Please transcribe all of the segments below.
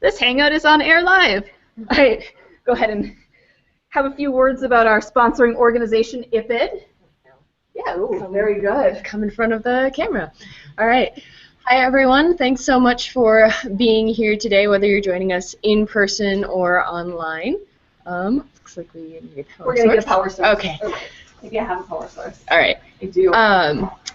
This Hangout is on air live. All right, go ahead and have a few words about our sponsoring organization, IPID. Yeah, ooh, very good. Come in front of the camera. All right. Hi, everyone. Thanks so much for being here today, whether you're joining us in person or online. Looks like we need a power source. We're going to get a power source. Okay. Maybe I have a power source. All right. I do.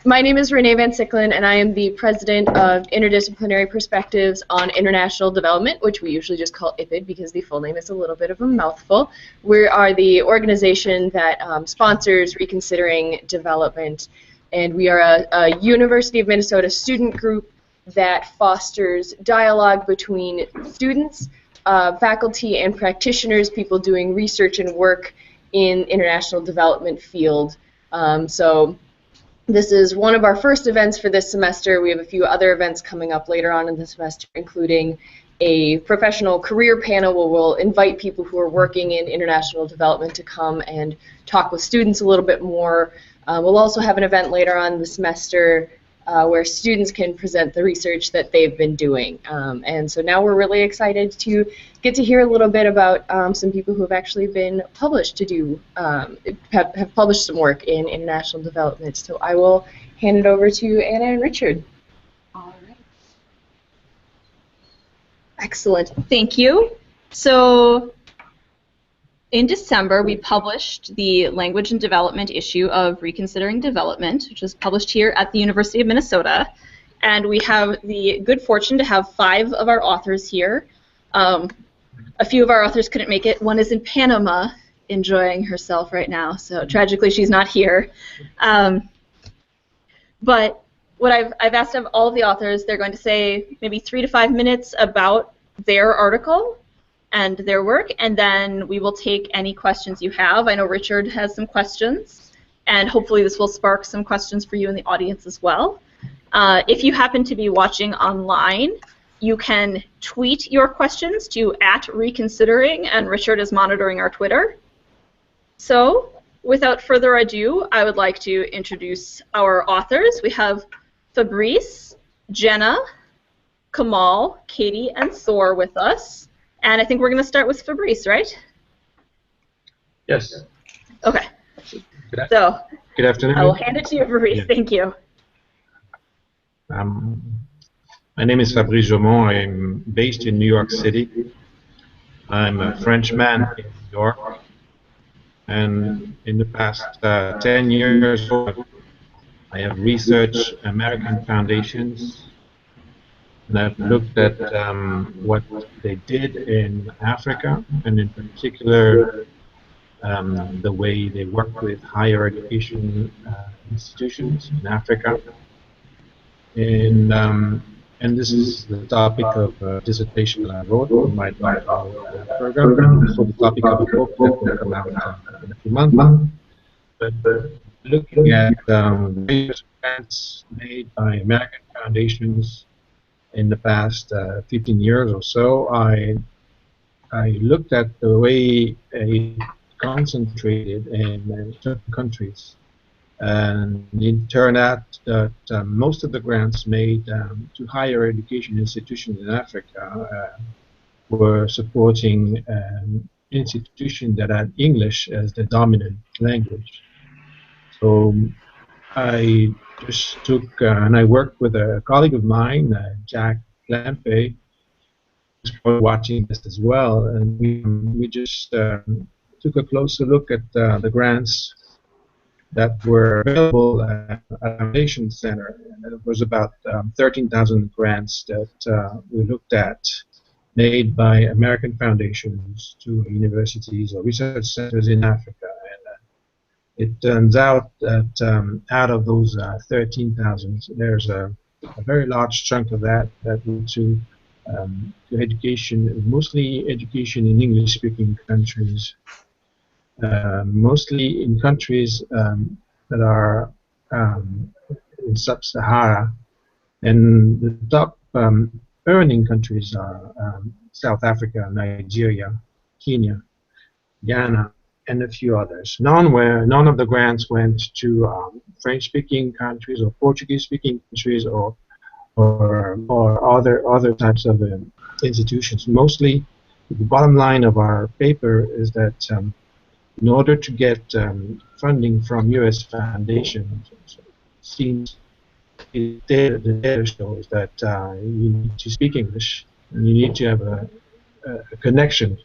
My name is Renee Van Sicklin, and I am the president of Interdisciplinary Perspectives on International Development, which we usually just call IPID because the full name is a little bit of a mouthful. We are the organization that sponsors Reconsidering Development, and we are a University of Minnesota student group that fosters dialogue between students, faculty, and practitioners, people doing research and work in international development field. So this is one of our first events for this semester. We have a few other events coming up later on in the semester, including a professional career panel where we'll invite people who are working in international development to come and talk with students a little bit more. We'll also have an event later on the semester where students can present the research that they've been doing. And so now we're really excited to get to hear a little bit about some people who have actually been published to do, have published some work in international development. So I will hand it over to Anna and Richard. All right. Excellent. Thank you. So in December, we published the Language and Development issue of Reconsidering Development, which was published here at the University of Minnesota. And we have the good fortune to have 5 of our authors here. A few of our authors couldn't make it. One is in Panama enjoying herself right now, so tragically she's not here. But what I've asked of all of the authors, they're going to say maybe 3 to 5 minutes about their article and their work, and then we will take any questions you have. I know Richard has some questions, and hopefully this will spark some questions for you in the audience as well. If you happen to be watching online, you can tweet your questions to @Reconsidering, and Richard is monitoring our Twitter. So, without further ado, I would like to introduce our authors. We have Fabrice, Jenna, Kamal, Katie, and Thor with us. And I think we're going to start with Fabrice, right? Yes. Okay. So, good afternoon. I will hand it to you, Fabrice. Yeah. Thank you. My name is Fabrice Jomont. I'm based in New York City. I'm a Frenchman in New York. And in the past 10 years, I have researched American foundations. And I've looked at what they did in Africa, and in particular the way they work with higher education institutions in Africa. And this is the topic of a dissertation that I wrote for my doctoral program, for the topic of a book that will come out in a few months. But looking at various grants made by American foundations in the past 15 years or so, I looked at the way it concentrated in certain countries. And it turned out that most of the grants made to higher education institutions in Africa were supporting institutions that had English as the dominant language. So I just took, and I worked with a colleague of mine, Jack Lampe, who's probably watching this as well, and we just took a closer look at the grants that were available at our Foundation Center. And it was about 13,000 grants that we looked at, made by American foundations to universities or research centers in Africa. And it turns out that out of those 13,000, there's a very large chunk of that went to education, mostly education in English-speaking countries. Mostly in countries that are in sub-Sahara, and the top earning countries are South Africa, Nigeria, Kenya, Ghana, and a few others. None of the grants went to French-speaking countries or Portuguese-speaking countries or other types of institutions. Mostly, the bottom line of our paper is that in order to get funding from U.S. foundations, seems the data shows that you need to speak English and you need to have a connection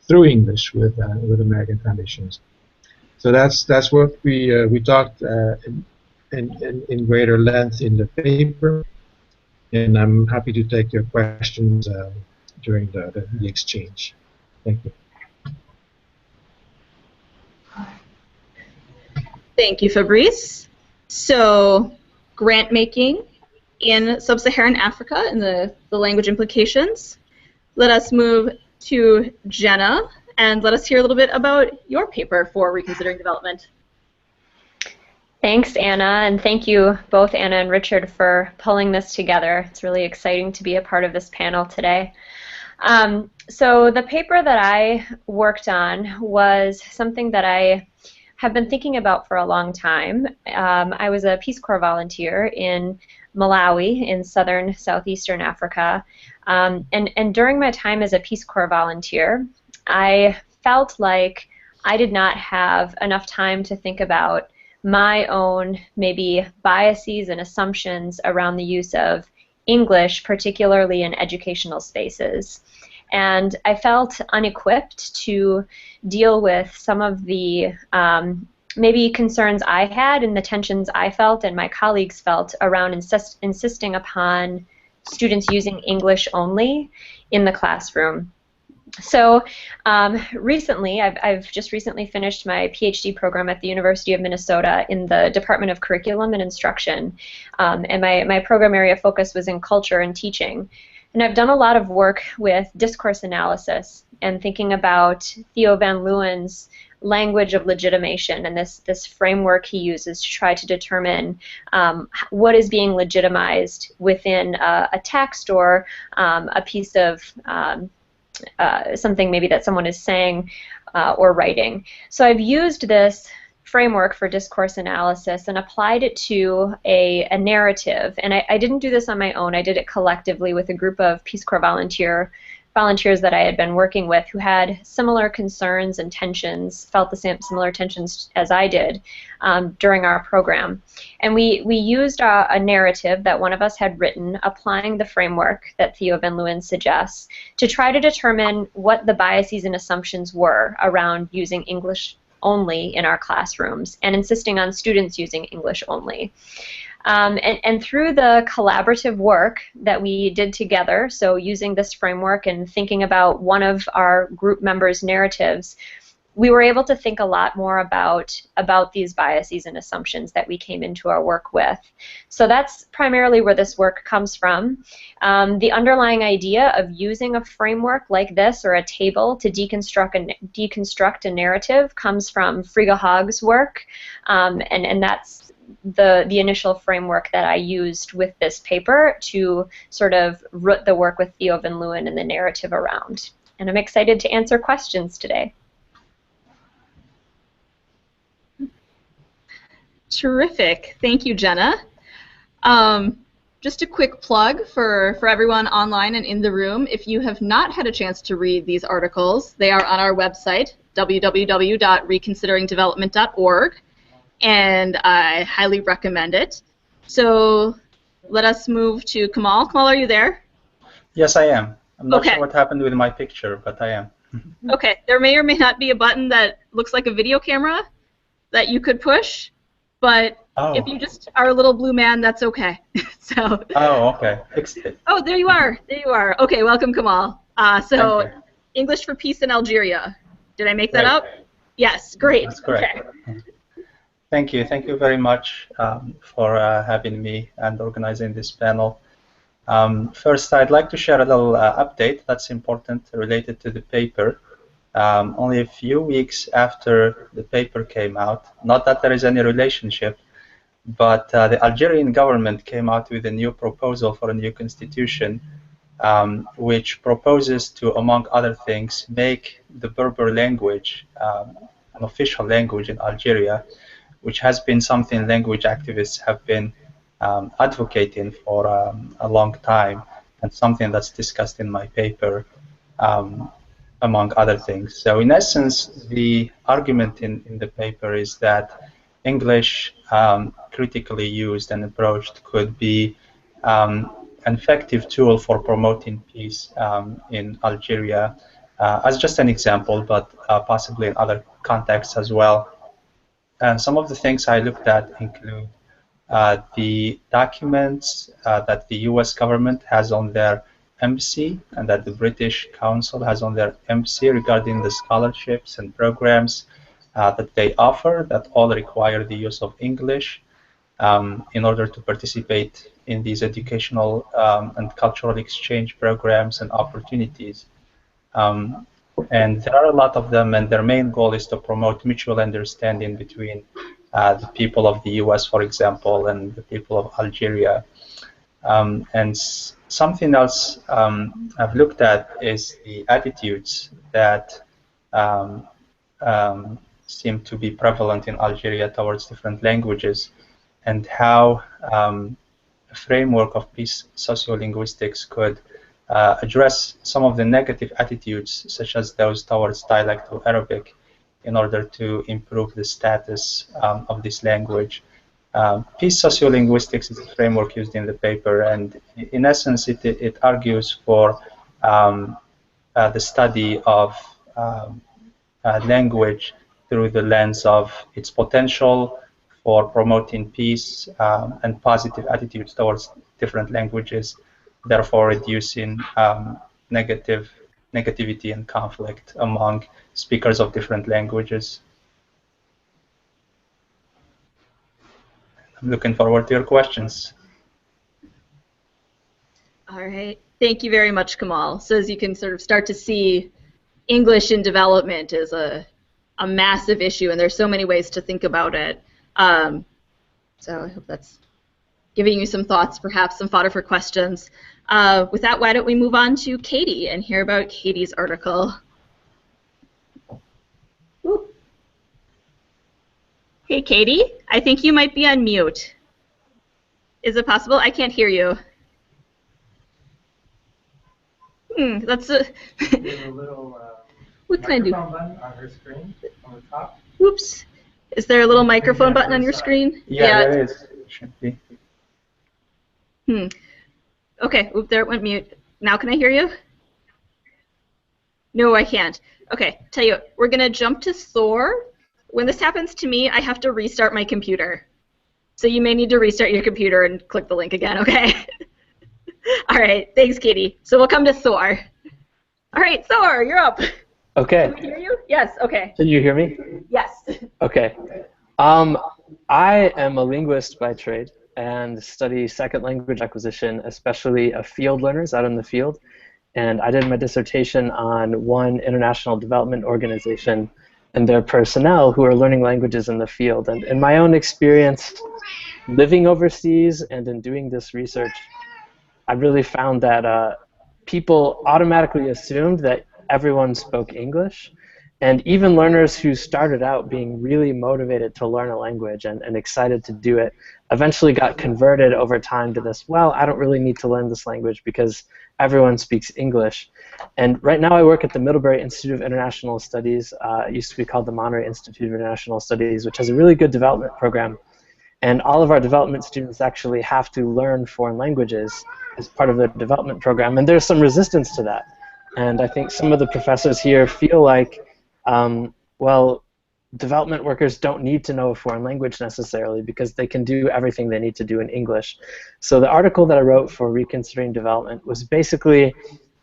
through English with American foundations. So that's what we talked in greater length in the paper, and I'm happy to take your questions during the exchange. Thank you. Thank you, Fabrice. So, grant making in sub-Saharan Africa and the language implications. Let us move to Jenna, and let us hear a little bit about your paper for Reconsidering Development. Thanks, Anna, and thank you both, Anna and Richard, for pulling this together. It's really exciting to be a part of this panel today. So the paper that I worked on was something that I have been thinking about for a long time. I was a Peace Corps volunteer in Malawi in southeastern Africa, and during my time as a Peace Corps volunteer, I felt like I did not have enough time to think about my own maybe biases and assumptions around the use of English, particularly in educational spaces. And I felt unequipped to deal with some of the maybe concerns I had and the tensions I felt and my colleagues felt around insisting upon students using English only in the classroom. So recently, I've just recently finished my PhD program at the University of Minnesota in the Department of Curriculum and Instruction, and my program area focus was in culture and teaching. And I've done a lot of work with discourse analysis and thinking about Theo van Leeuwen's language of legitimation and this framework he uses to try to determine what is being legitimized within a text or a piece of something maybe that someone is saying or writing. So I've used this framework for discourse analysis and applied it to a narrative. And I didn't do this on my own. I did it collectively with a group of Peace Corps volunteers that I had been working with who had similar concerns and tensions, felt the similar tensions as I did during our program. And we used a narrative that one of us had written, applying the framework that Theo van Leeuwen suggests, to try to determine what the biases and assumptions were around using English only in our classrooms and insisting on students using English only. And through the collaborative work that we did together, so using this framework and thinking about one of our group members' narratives, we were able to think a lot more about these biases and assumptions that we came into our work with. So that's primarily where this work comes from. The underlying idea of using a framework like this or a table to deconstruct a narrative comes from Frigga Haag's work, and that's the initial framework that I used with this paper to sort of root the work with Theo van Leeuwen and the narrative around. And I'm excited to answer questions today. Terrific. Thank you, Jenna. Just a quick plug for everyone online and in the room. If you have not had a chance to read these articles, they are on our website, www.reconsideringdevelopment.org, and I highly recommend it. So let us move to Kamal. Kamal, are you there? Yes, I am. I'm not sure what happened with my picture, but I am. Okay. There may or may not be a button that looks like a video camera that you could push. But if you just are a little blue man, that's okay. So. Oh, okay. Oh, there you are. There you are. Okay, welcome, Kamal. So, English for Peace in Algeria. Did I make that up? Yes, great. That's correct. Okay. Thank you. Thank you very much for having me and organizing this panel. First, I'd like to share a little update that's important related to the paper. Only a few weeks after the paper came out, not that there is any relationship, but the Algerian government came out with a new proposal for a new constitution, which proposes to, among other things, make the Berber language an official language in Algeria, which has been something language activists have been advocating for a long time. and something that's discussed in my paper, among other things. So in essence, the argument in the paper is that English, critically used and approached, could be an effective tool for promoting peace in Algeria, as just an example, but possibly in other contexts as well. And some of the things I looked at include the documents that the US government has on their embassy and that the British Council has on their embassy regarding the scholarships and programs that they offer that all require the use of English in order to participate in these educational and cultural exchange programs and opportunities. And there are a lot of them, and their main goal is to promote mutual understanding between the people of the US, for example, and the people of Algeria. And something else I've looked at is the attitudes that seem to be prevalent in Algeria towards different languages, and how a framework of peace sociolinguistics could address some of the negative attitudes, such as those towards dialectal Arabic, in order to improve the status of this language. Peace sociolinguistics is a framework used in the paper, and in essence, it argues for the study of language through the lens of its potential for promoting peace and positive attitudes towards different languages, therefore reducing negativity and conflict among speakers of different languages. I'm looking forward to your questions. All right. Thank you very much, Kamal. So as you can sort of start to see, English in development is a massive issue, and there's so many ways to think about it. So I hope that's giving you some thoughts, perhaps some fodder for questions. With that, why don't we move on to Katie and hear about Katie's article. Ooh. Hey, Katie, I think you might be on mute. Is it possible? I can't hear you. That's a... There's a little what can I do? microphone button on her screen on the top. Oops. Is there a little microphone button on your screen? Yeah, there is. Should be. Okay, oop, there it went mute. Now can I hear you? No, I can't. Okay, tell you what, we're going to jump to Thor. When this happens to me, I have to restart my computer. So you may need to restart your computer and click the link again, okay? All right, thanks, Katie. So we'll come to Thor. All right, Thor, you're up. Okay. Can we hear you? Yes, okay. Can you hear me? Yes. Okay. I am a linguist by trade and study second language acquisition, especially of field learners out in the field. And I did my dissertation on one international development organization and their personnel who are learning languages in the field. And in my own experience living overseas and in doing this research, I really found that people automatically assumed that everyone spoke English. And even learners who started out being really motivated to learn a language and excited to do it eventually got converted over time to this, well, I don't really need to learn this language because everyone speaks English. And right now I work at the Middlebury Institute of International Studies. It used to be called the Monterey Institute of International Studies, which has a really good development program. And all of our development students actually have to learn foreign languages as part of their development program. And there's some resistance to that. And I think some of the professors here feel like, well, development workers don't need to know a foreign language necessarily because they can do everything they need to do in English. So the article that I wrote for Reconsidering Development was basically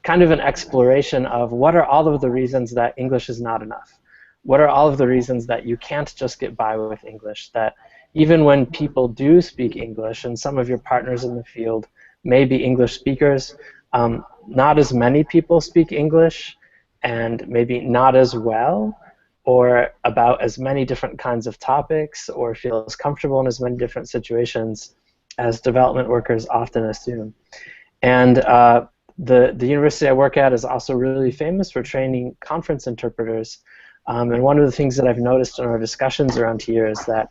kind of an exploration of what are all of the reasons that English is not enough. What are all of the reasons that you can't just get by with English, that even when people do speak English, and some of your partners in the field may be English speakers, not as many people speak English, and maybe not as well, or about as many different kinds of topics, or feel as comfortable in as many different situations as development workers often assume. And the university I work at is also really famous for training conference interpreters. And one of the things that I've noticed in our discussions around here is that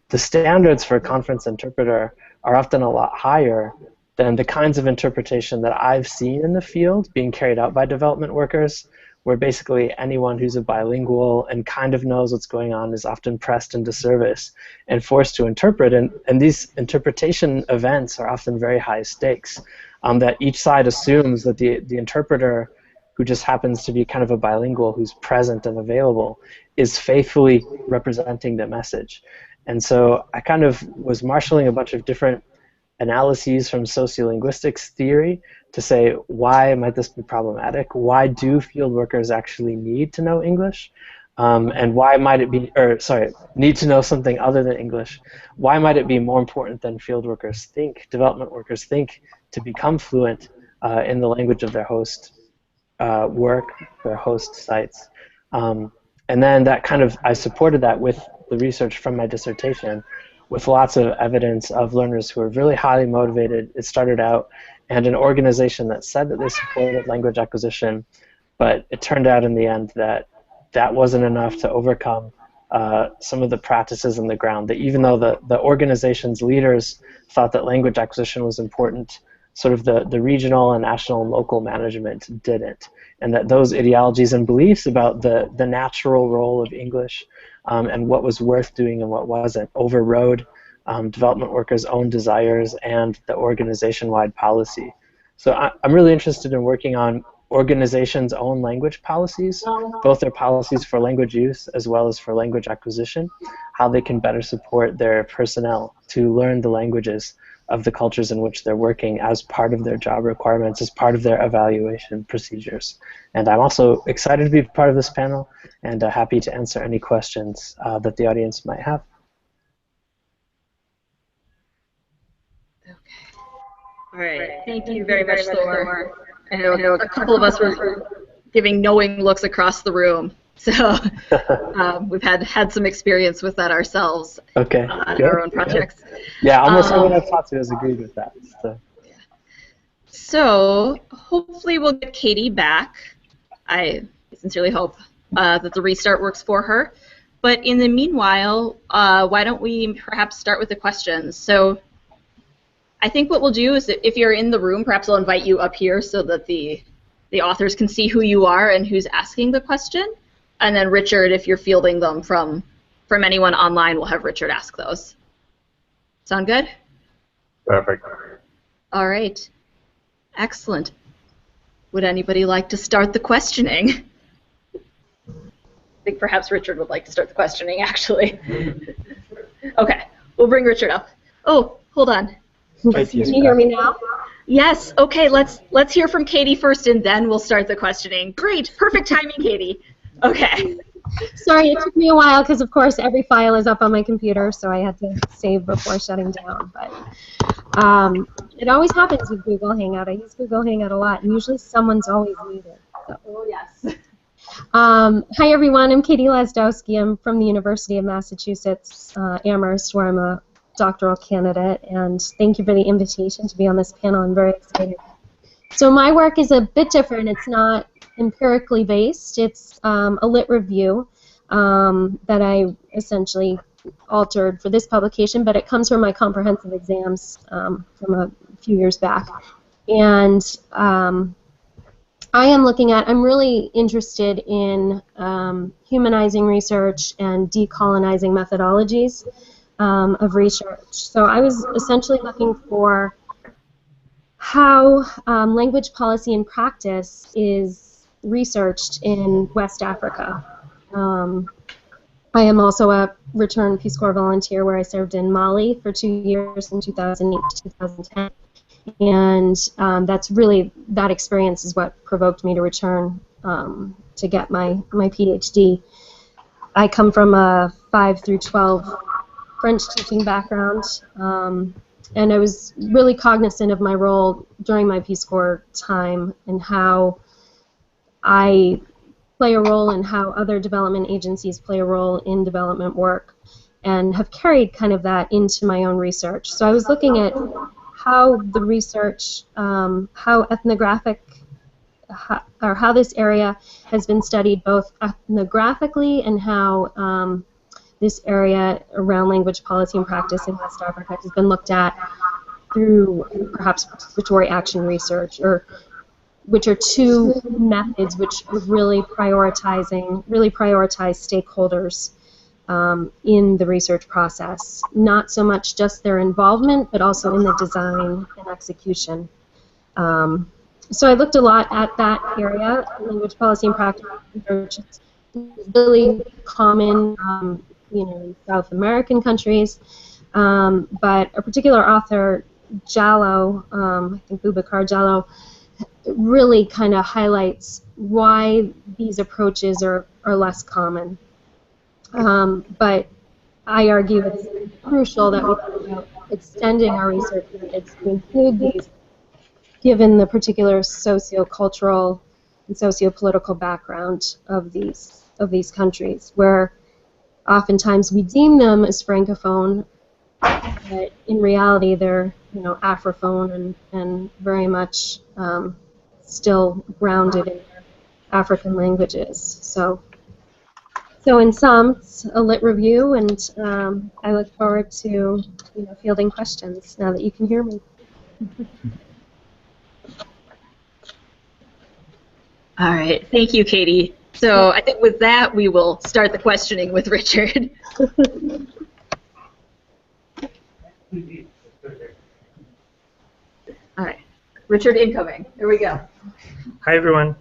the standards for a conference interpreter are often a lot higher than the kinds of interpretation that I've seen in the field being carried out by development workers, where basically anyone who's a bilingual and kind of knows what's going on is often pressed into service and forced to interpret. And these interpretation events are often very high stakes, that each side assumes that the interpreter, who just happens to be kind of a bilingual who's present and available, is faithfully representing the message. And so I kind of was marshaling a bunch of different analyses from sociolinguistics theory to say, why might this be problematic? Why do field workers actually need to know English? And why might it be, need to know something other than English? Why might it be more important than field workers think, development workers think, to become fluent in the language of their host work, their host sites? And then that kind of, I supported that with the research from my dissertation, with lots of evidence of learners who are really highly motivated. It started out, and an organization that said that they supported language acquisition, but it turned out in the end that that wasn't enough to overcome some of the practices on the ground. That even though the organization's leaders thought that language acquisition was important, sort of the regional and national and local management didn't. And that those ideologies and beliefs about the natural role of English and what was worth doing and what wasn't overrode development workers' own desires and the organization-wide policy. So I'm really interested in working on organizations' own language policies, both their policies for language use as well as for language acquisition, how they can better support their personnel to learn the languages of the cultures in which they're working as part of their job requirements, as part of their evaluation procedures. And I'm also excited to be part of this panel and happy to answer any questions that the audience might have. Okay. All right. Thank you very much, Thor. I know a couple of us were giving knowing looks across the room. So we've had some experience with that ourselves on our own projects. Good. Yeah, almost everyone I've talked to has agreed with that. So hopefully we'll get Katie back. I sincerely hope that the restart works for her. But in the meanwhile, why don't we perhaps start with the questions? So I think what we'll do is that if you're in the room, perhaps I'll invite you up here so that the authors can see who you are and who's asking the question. And then Richard, if you're fielding them from anyone online, we'll have Richard ask those. Sound good? Perfect. All right. Excellent. Would anybody like to start the questioning? I think perhaps Richard would like to start the questioning, actually. Okay, we'll bring Richard up. Oh, hold on. Can you hear me now? Yes. Okay, let's hear from Katie first, and then we'll start the questioning. Great. Perfect timing, Katie. Okay. Sorry, it took me a while because, of course, every file is up on my computer, so I had to save before shutting down. But it always happens with Google Hangout. I use Google Hangout a lot, and usually someone's always muted. So. Oh, yes. Hi, everyone. I'm Katie Lazdowski. I'm from the University of Massachusetts, Amherst, where I'm a doctoral candidate, and thank you for the invitation to be on this panel. I'm very excited. So my work is a bit different. It's not empirically based. It's a lit review that I essentially altered for this publication, but it comes from my comprehensive exams from a few years back. And I'm really interested in humanizing research and decolonizing methodologies of research. So I was essentially looking for how language policy and practice is researched in West Africa. I am also a returned Peace Corps volunteer where I served in Mali for 2 years in 2008 to 2010. And that experience is what provoked me to return to get my PhD. I come from a 5 through 12 French teaching background, and I was really cognizant of my role during my Peace Corps time and how I play a role in how other development agencies play a role in development work, and have carried kind of that into my own research. So I was looking at how the research, how ethnographic, or how this area has been studied both ethnographically and how this area around language policy and practice in West Africa has been looked at through perhaps participatory action research, or which are two methods which really prioritize stakeholders in the research process. Not so much just their involvement, but also in the design and execution. So I looked a lot at that area. Language policy and practice research is really common, in South American countries. But a particular author, Jallo, I think Boubacar Jallo, really kind of highlights why these approaches are less common. But I argue it's crucial that we think about extending our research methods to include these, given the particular sociocultural and sociopolitical background of these countries, where oftentimes we deem them as francophone, but in reality they're Afrophone and very much still grounded in their African languages. So in sum, it's a lit review, and I look forward to fielding questions now that you can hear me. All right, thank you, Katie. So I think with that, we will start the questioning with Richard. All right, Richard incoming. Here we go. Hi, everyone.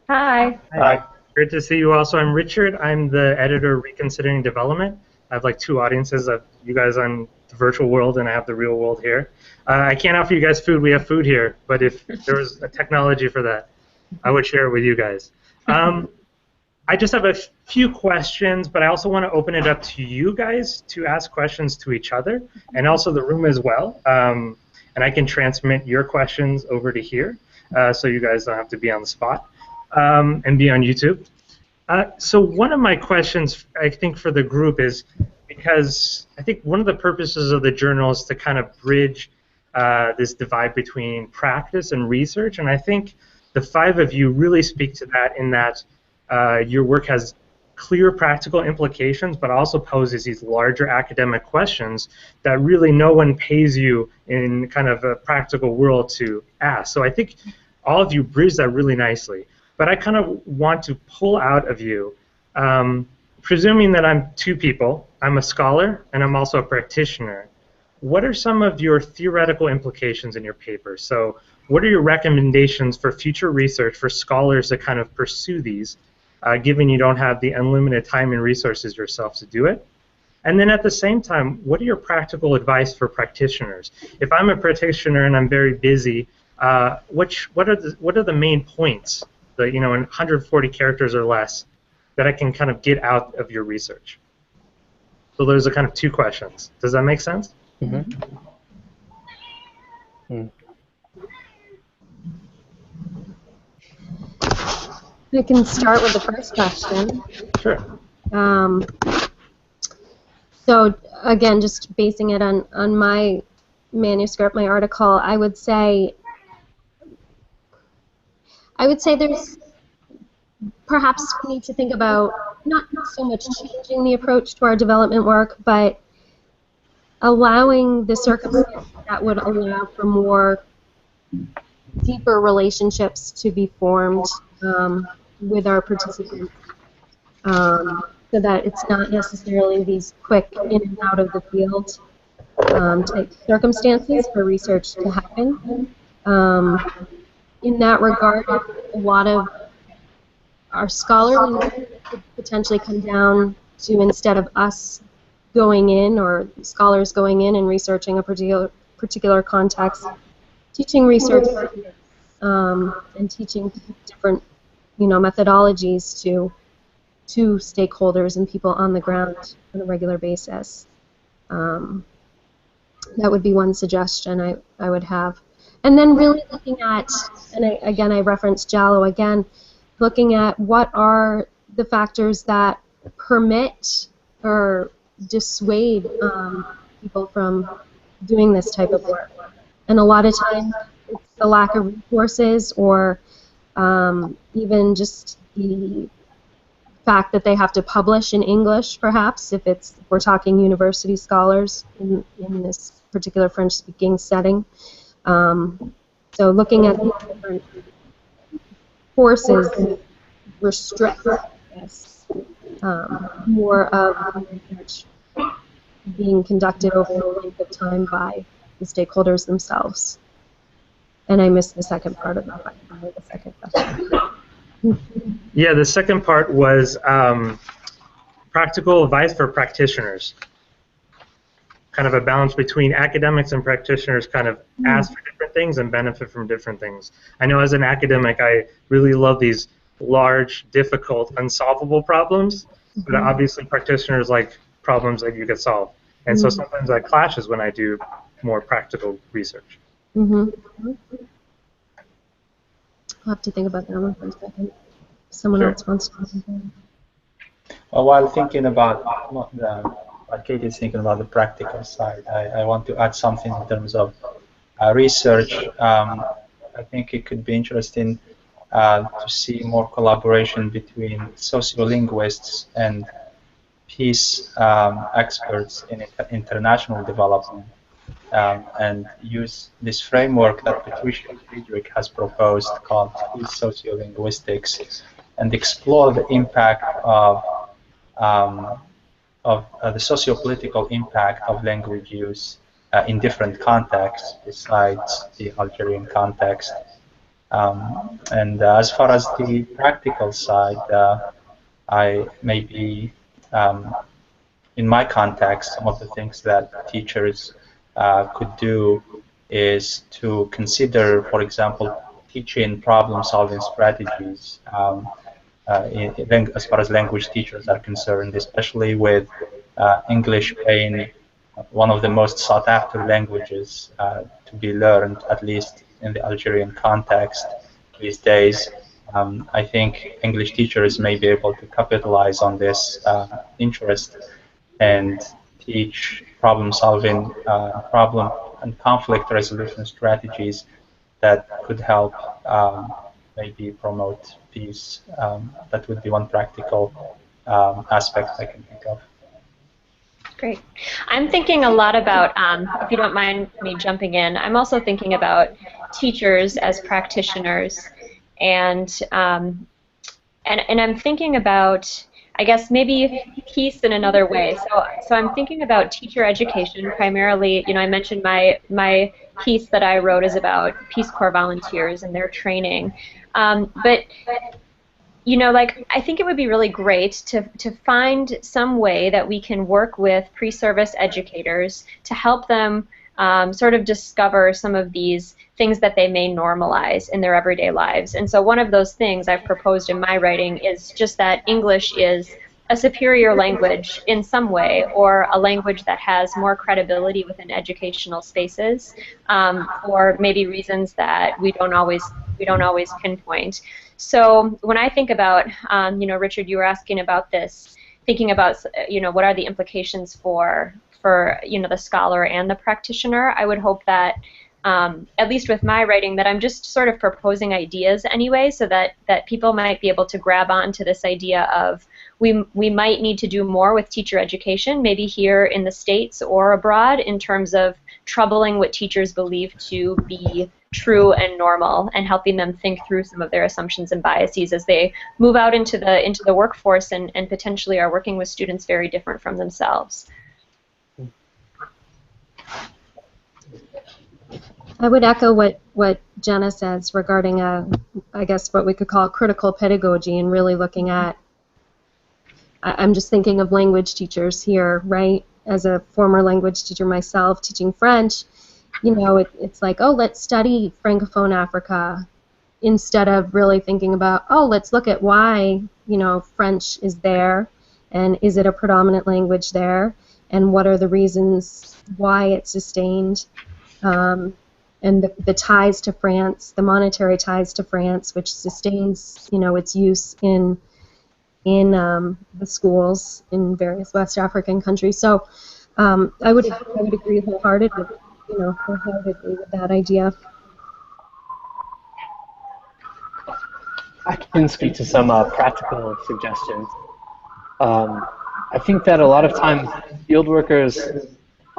Hi. Hi. Great to see you also. I'm Richard. I'm the editor of Reconsidering Development. I have like two audiences, you guys on the virtual world and I have the real world here. I can't offer you guys food. We have food here, but if there was a technology for that, I would share it with you guys. I just have a few questions, but I also want to open it up to you guys to ask questions to each other, and also the room as well. And I can transmit your questions over to here, so you guys don't have to be on the spot and be on YouTube. So one of my questions, I think, for the group is, because I think one of the purposes of the journal is to kind of bridge this divide between practice and research, and I think the five of you really speak to that in that your work has clear practical implications, but also poses these larger academic questions that really no one pays you in kind of a practical world to ask. So I think all of you bridge that really nicely. But I kind of want to pull out of you, presuming that I'm two people, I'm a scholar and I'm also a practitioner, what are some of your theoretical implications in your paper? So what are your recommendations for future research for scholars to kind of pursue these, given you don't have the unlimited time and resources yourself to do it? And then at the same time, what are your practical advice for practitioners? If I'm a practitioner and I'm very busy, what are the main points, in 140 characters or less, that I can kind of get out of your research? So those are kind of two questions. Does that make sense? Mm-hmm. Mm. I can start with the first question. Sure. So again, just basing it on my manuscript, my article, I would say there's perhaps we need to think about not so much changing the approach to our development work, but allowing the circumstances that would allow for more deeper relationships to be formed with our participants, so that it's not necessarily these quick in and out of the field type circumstances for research to happen. In that regard, a lot of our scholarly work could potentially come down to, instead of us going in, or scholars going in and researching a particular context, teaching research and teaching different methodologies to stakeholders and people on the ground on a regular basis. That would be one suggestion I would have. And then really looking at, and I referenced Jallo again, looking at what are the factors that permit or dissuade people from doing this type of work. And a lot of times it's the lack of resources, or even just the fact that they have to publish in English, perhaps, if we're talking university scholars in this particular French-speaking setting. So looking at these different forces restrict, I guess, more of research being conducted over a length of time by the stakeholders themselves. And I missed the second part of the second question. Yeah, the second part was practical advice for practitioners. Kind of a balance between academics and practitioners kind of ask for different things and benefit from different things. I know as an academic, I really love these large, difficult, unsolvable problems, but obviously practitioners like problems that you can solve. And so sometimes that clashes when I do more practical research. I'll have to think about that one for a second. Someone else wants to comment. Well, while thinking about like Katie's thinking about the practical side, I want to add something in terms of research. I think it could be interesting to see more collaboration between sociolinguists and peace experts in international development, and use this framework that Patricia Friedrich has proposed called peace sociolinguistics, and explore the impact of the socio-political impact of language use in different contexts besides the Algerian context. And as far as the practical side, I maybe in my context, some of the things that teachers could do is to consider, for example, teaching problem-solving strategies as far as language teachers are concerned, especially with English being one of the most sought-after languages to be learned, at least in the Algerian context these days. I think English teachers may be able to capitalize on this interest and teach problem-solving, problem and conflict resolution strategies that could help maybe promote peace. That would be one practical aspect I can think of. Great. I'm thinking a lot about, if you don't mind me jumping in, I'm also thinking about teachers as practitioners, and I'm thinking about, I guess, maybe peace in another way. So I'm thinking about teacher education primarily. You know, I mentioned my piece that I wrote is about Peace Corps volunteers and their training. But you know, like, I think it would be really great to find some way that we can work with pre-service educators to help them sort of discover some of these things that they may normalize in their everyday lives. And so one of those things I've proposed in my writing is just that English is a superior language in some way, or a language that has more credibility within educational spaces, for maybe reasons that we don't always pinpoint. So when I think about, you know, Richard, you were asking about this, thinking about, you know, what are the implications for you know, the scholar and the practitioner. I would hope that, at least with my writing, that I'm just sort of proposing ideas anyway, so that people might be able to grab onto this idea of we might need to do more with teacher education, maybe here in the States or abroad, in terms of troubling what teachers believe to be true and normal, and helping them think through some of their assumptions and biases as they move out into the workforce and potentially are working with students very different from themselves. I would echo what Jenna says regarding I guess what we could call critical pedagogy, and really looking at, I'm just thinking of language teachers here, right? As a former language teacher myself, teaching French, you know, it's like, oh, let's study Francophone Africa, instead of really thinking about, oh, let's look at why, you know, French is there, and is it a predominant language there, and what are the reasons why it's sustained, and the ties to France, the monetary ties to France, which sustains, you know, its use in the schools in various West African countries. So I would agree wholeheartedly, with that idea. I can speak to some practical suggestions. I think that a lot of times field workers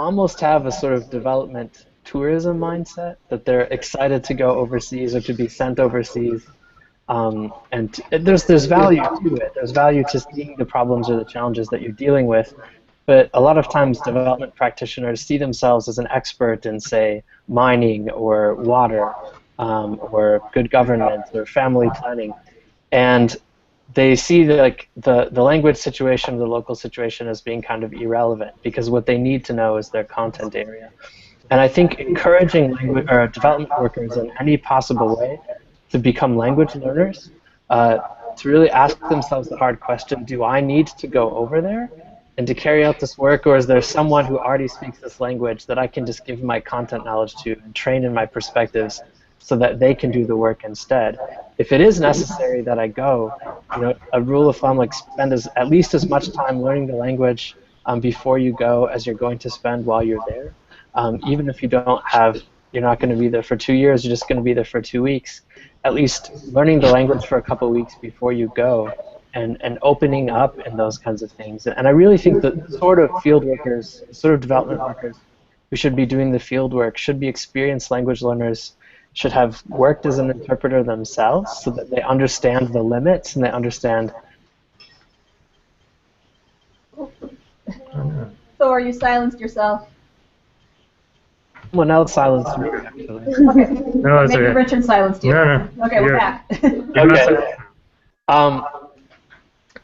almost have a sort of development tourism mindset, that they're excited to go overseas or to be sent overseas. And there's value to it. There's value to seeing the problems or the challenges that you're dealing with. But a lot of times development practitioners see themselves as an expert in, say, mining or water or good governance or family planning. And they see like the language situation, the local situation as being kind of irrelevant, because what they need to know is their content area. And I think encouraging language or development workers in any possible way to become language learners, to really ask themselves the hard question, do I need to go over there and to carry out this work, or is there someone who already speaks this language that I can just give my content knowledge to and train in my perspectives so that they can do the work instead? If it is necessary that I go, a rule of thumb, like spend at least as much time learning the language before you go as you're going to spend while you're there. Even if you're not going to be there for 2 years, you're just going to be there for 2 weeks. At least learning the language for a couple of weeks before you go and opening up in those kinds of things. And I really think that the sort of field workers, sort of development workers who should be doing the field work should be experienced language learners, should have worked as an interpreter themselves so that they understand the limits and they understand. Thor, you silenced yourself. Well, now it's silenced me, actually. Okay. No, it's Maybe okay. Richard silenced you. No. Okay, we're back. Okay.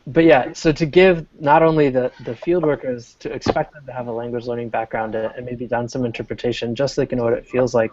But yeah, so to give not only the field workers, to expect them to have a language learning background and maybe done some interpretation just so they can know what it feels like,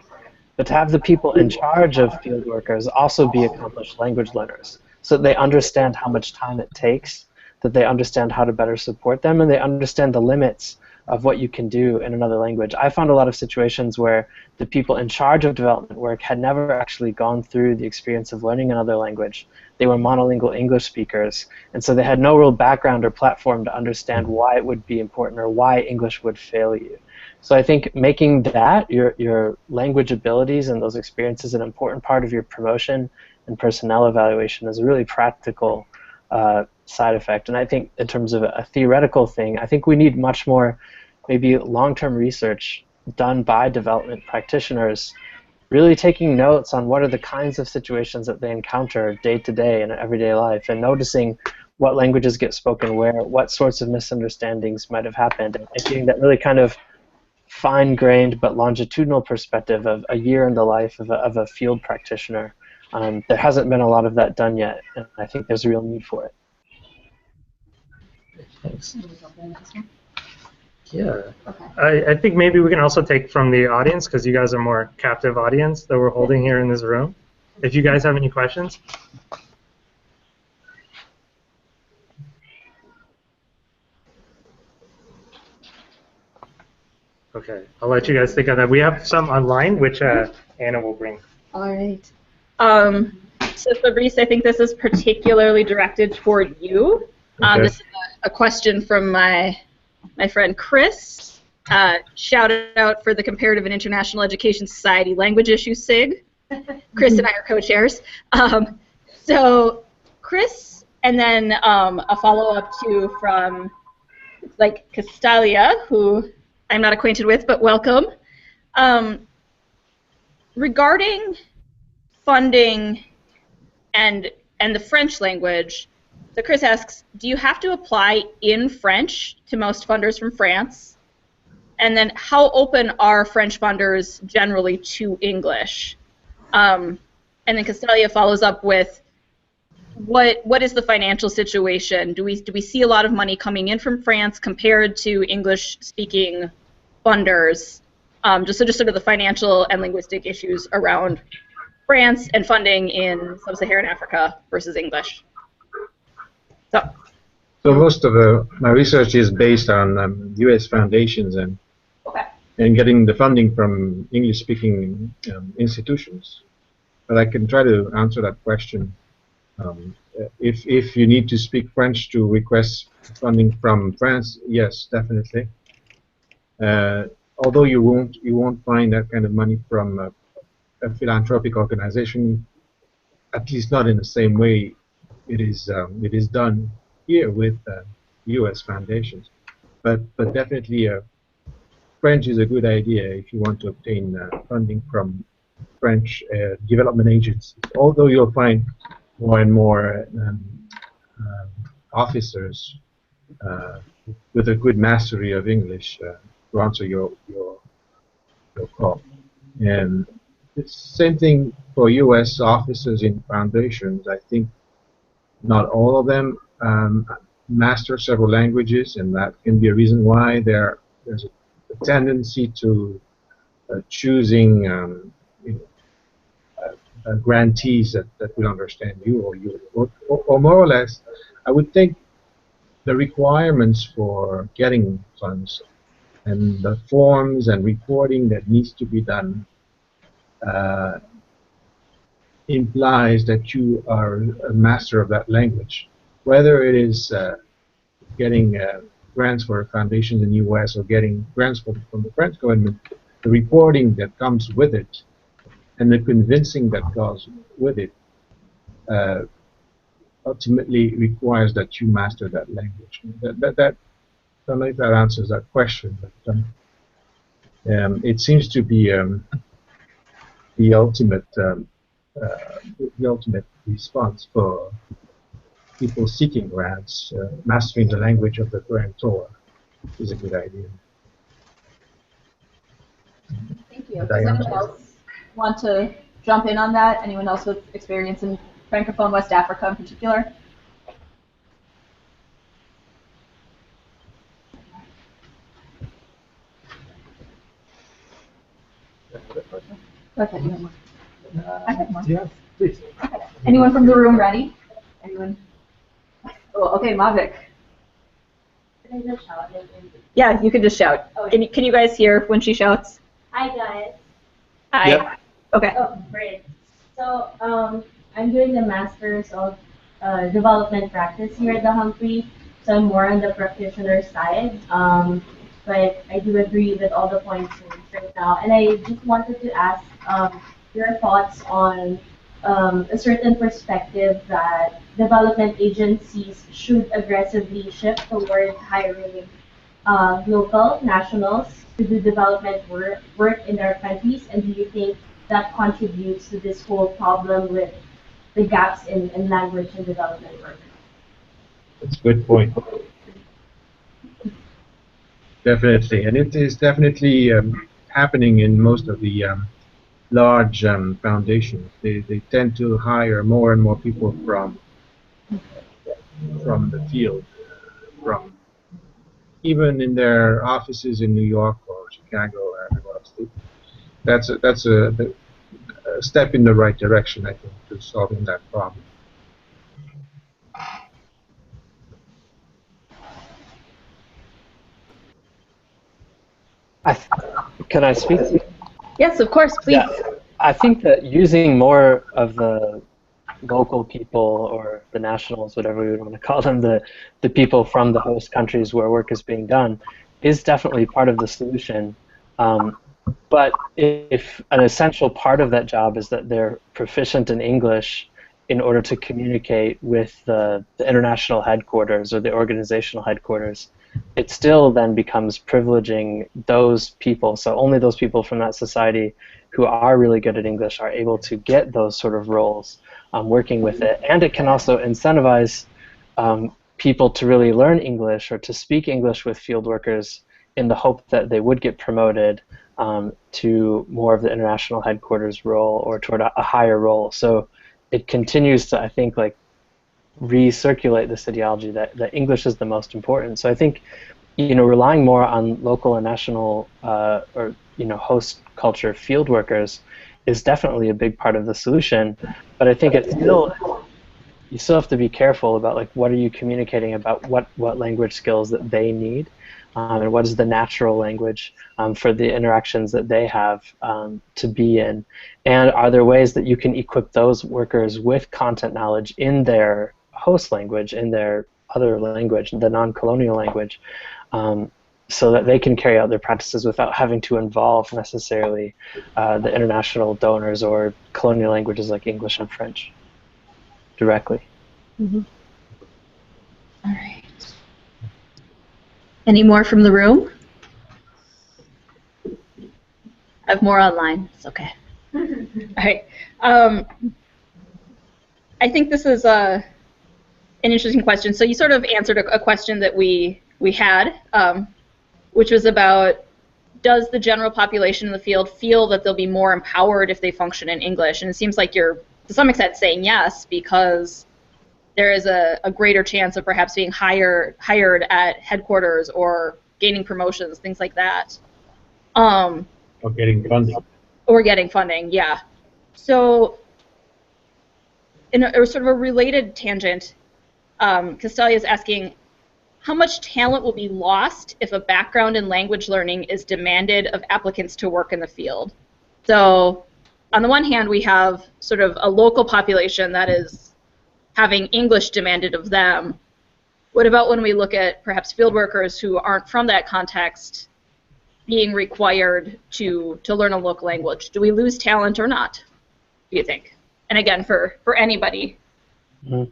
but to have the people in charge of field workers also be accomplished language learners so that they understand how much time it takes, that they understand how to better support them, and they understand the limits of what you can do in another language. I found a lot of situations where the people in charge of development work had never actually gone through the experience of learning another language. They were monolingual English speakers, and so they had no real background or platform to understand why it would be important or why English would fail you. So I think making that, your language abilities and those experiences, an important part of your promotion and personnel evaluation is a really practical side effect. And I think in terms of a theoretical thing, I think we need much more maybe long-term research done by development practitioners, really taking notes on what are the kinds of situations that they encounter day to day in everyday life, and noticing what languages get spoken where, what sorts of misunderstandings might have happened, and getting that really kind of fine-grained but longitudinal perspective of a year in the life of a field practitioner. There hasn't been a lot of that done yet, and I think there's a real need for it. Thanks. Yeah. Okay. I think maybe we can also take from the audience, because you guys are more captive audience that we're holding here in this room. If you guys have any questions. Okay, I'll let you guys think on that. We have some online, which Anna will bring. All right. So Fabrice, I think this is particularly directed toward you. Okay. This is a question from my friend Chris. Shout out for the Comparative and International Education Society Language Issue SIG. Chris and I are co-chairs. So Chris, and then a follow-up too from like Castalia, who I'm not acquainted with, but welcome. Regarding funding and the French language, so Chris asks, do you have to apply in French to most funders from France? And then how open are French funders generally to English? And then Castalia follows up with, what is the financial situation? Do we see a lot of money coming in from France compared to English-speaking funders? Just sort of the financial and linguistic issues around France and funding in sub-Saharan Africa versus English. So most of my research is based on U.S. foundations and getting the funding from English-speaking institutions. But I can try to answer that question. If you need to speak French to request funding from France, yes, definitely. Although you won't find that kind of money from a philanthropic organization, at least not in the same way it is done here with U.S. foundations. But definitely French is a good idea if you want to obtain funding from French development agencies. Although you'll find more and more officers with a good mastery of English to answer your call. And it's the same thing for U.S. officers in foundations. I think not all of them master several languages, and that can be a reason why there's a tendency to choosing grantees that will understand you, or more or less, I would think the requirements for getting funds and the forms and reporting that needs to be done implies that you are a master of that language. Whether it is getting grants for foundations in the U.S. or getting grants from the French government, the reporting that comes with it and the convincing that goes with it ultimately requires that you master that language. That I don't know if that answers that question, but it seems to be the ultimate response for people seeking grants. Mastering the language of the grantor is a good idea. Thank you. Does anyone else want to jump in on that? Anyone else with experience in Francophone West Africa in particular? Okay, you have more. I have more. Yeah, please. Okay. Anyone from the room ready? Anyone? Oh, okay, Mavic. Can I just shout? Yeah, you can just shout. Okay. Can you guys hear when she shouts? Hi guys. Hi. Yep. Okay. Oh, great. So I'm doing the Masters of Development Practice here at the Humphrey. So I'm more on the practitioner side. But I do agree with all the points right now. And I just wanted to ask your thoughts on a certain perspective that development agencies should aggressively shift toward hiring local nationals to do development work in their countries, and do you think that contributes to this whole problem with the gaps in language and development work? That's a good point. Definitely, and it is definitely happening in most of the large foundations. They tend to hire more and more people from the field, from even in their offices in New York or Chicago or anywhere else. That's a step in the right direction, I think, to solving that problem. Can I speak? Yes, of course, please. Yeah, I think that using more of the local people or the nationals, whatever we would want to call them, the people from the host countries where work is being done, is definitely part of the solution. But if an essential part of that job is that they're proficient in English in order to communicate with the international headquarters or the organizational headquarters, it still then becomes privileging those people. So only those people from that society who are really good at English are able to get those sort of roles working with it. And it can also incentivize people to really learn English or to speak English with field workers in the hope that they would get promoted to more of the international headquarters role or toward a higher role. So it continues to, I think, like recirculate this ideology that English is the most important. So I think, relying more on local and national or host culture field workers is definitely a big part of the solution. But I think you still have to be careful about like what are you communicating about, what language skills that they need, and what is the natural language for the interactions that they have to be in, and are there ways that you can equip those workers with content knowledge in their host language, in their other language, the non-colonial language, so that they can carry out their practices without having to involve necessarily the international donors or colonial languages like English and French directly. Mm-hmm. All right. Any more from the room? have more online. It's okay. All right. I think this is an interesting question. So you sort of answered a question that we had, which was about, does the general population in the field feel that they'll be more empowered if they function in English? And it seems like you're, to some extent, saying yes, because there is a greater chance of perhaps being hired at headquarters or gaining promotions, things like that. Or getting funding. Or getting funding, yeah. So, in a sort of a related tangent, Castalia is asking, how much talent will be lost if a background in language learning is demanded of applicants to work in the field? So, on the one hand, we have sort of a local population that is having English demanded of them. What about when we look at perhaps field workers who aren't from that context being required to learn a local language? Do we lose talent or not, do you think? And again, for anybody. Mm-hmm.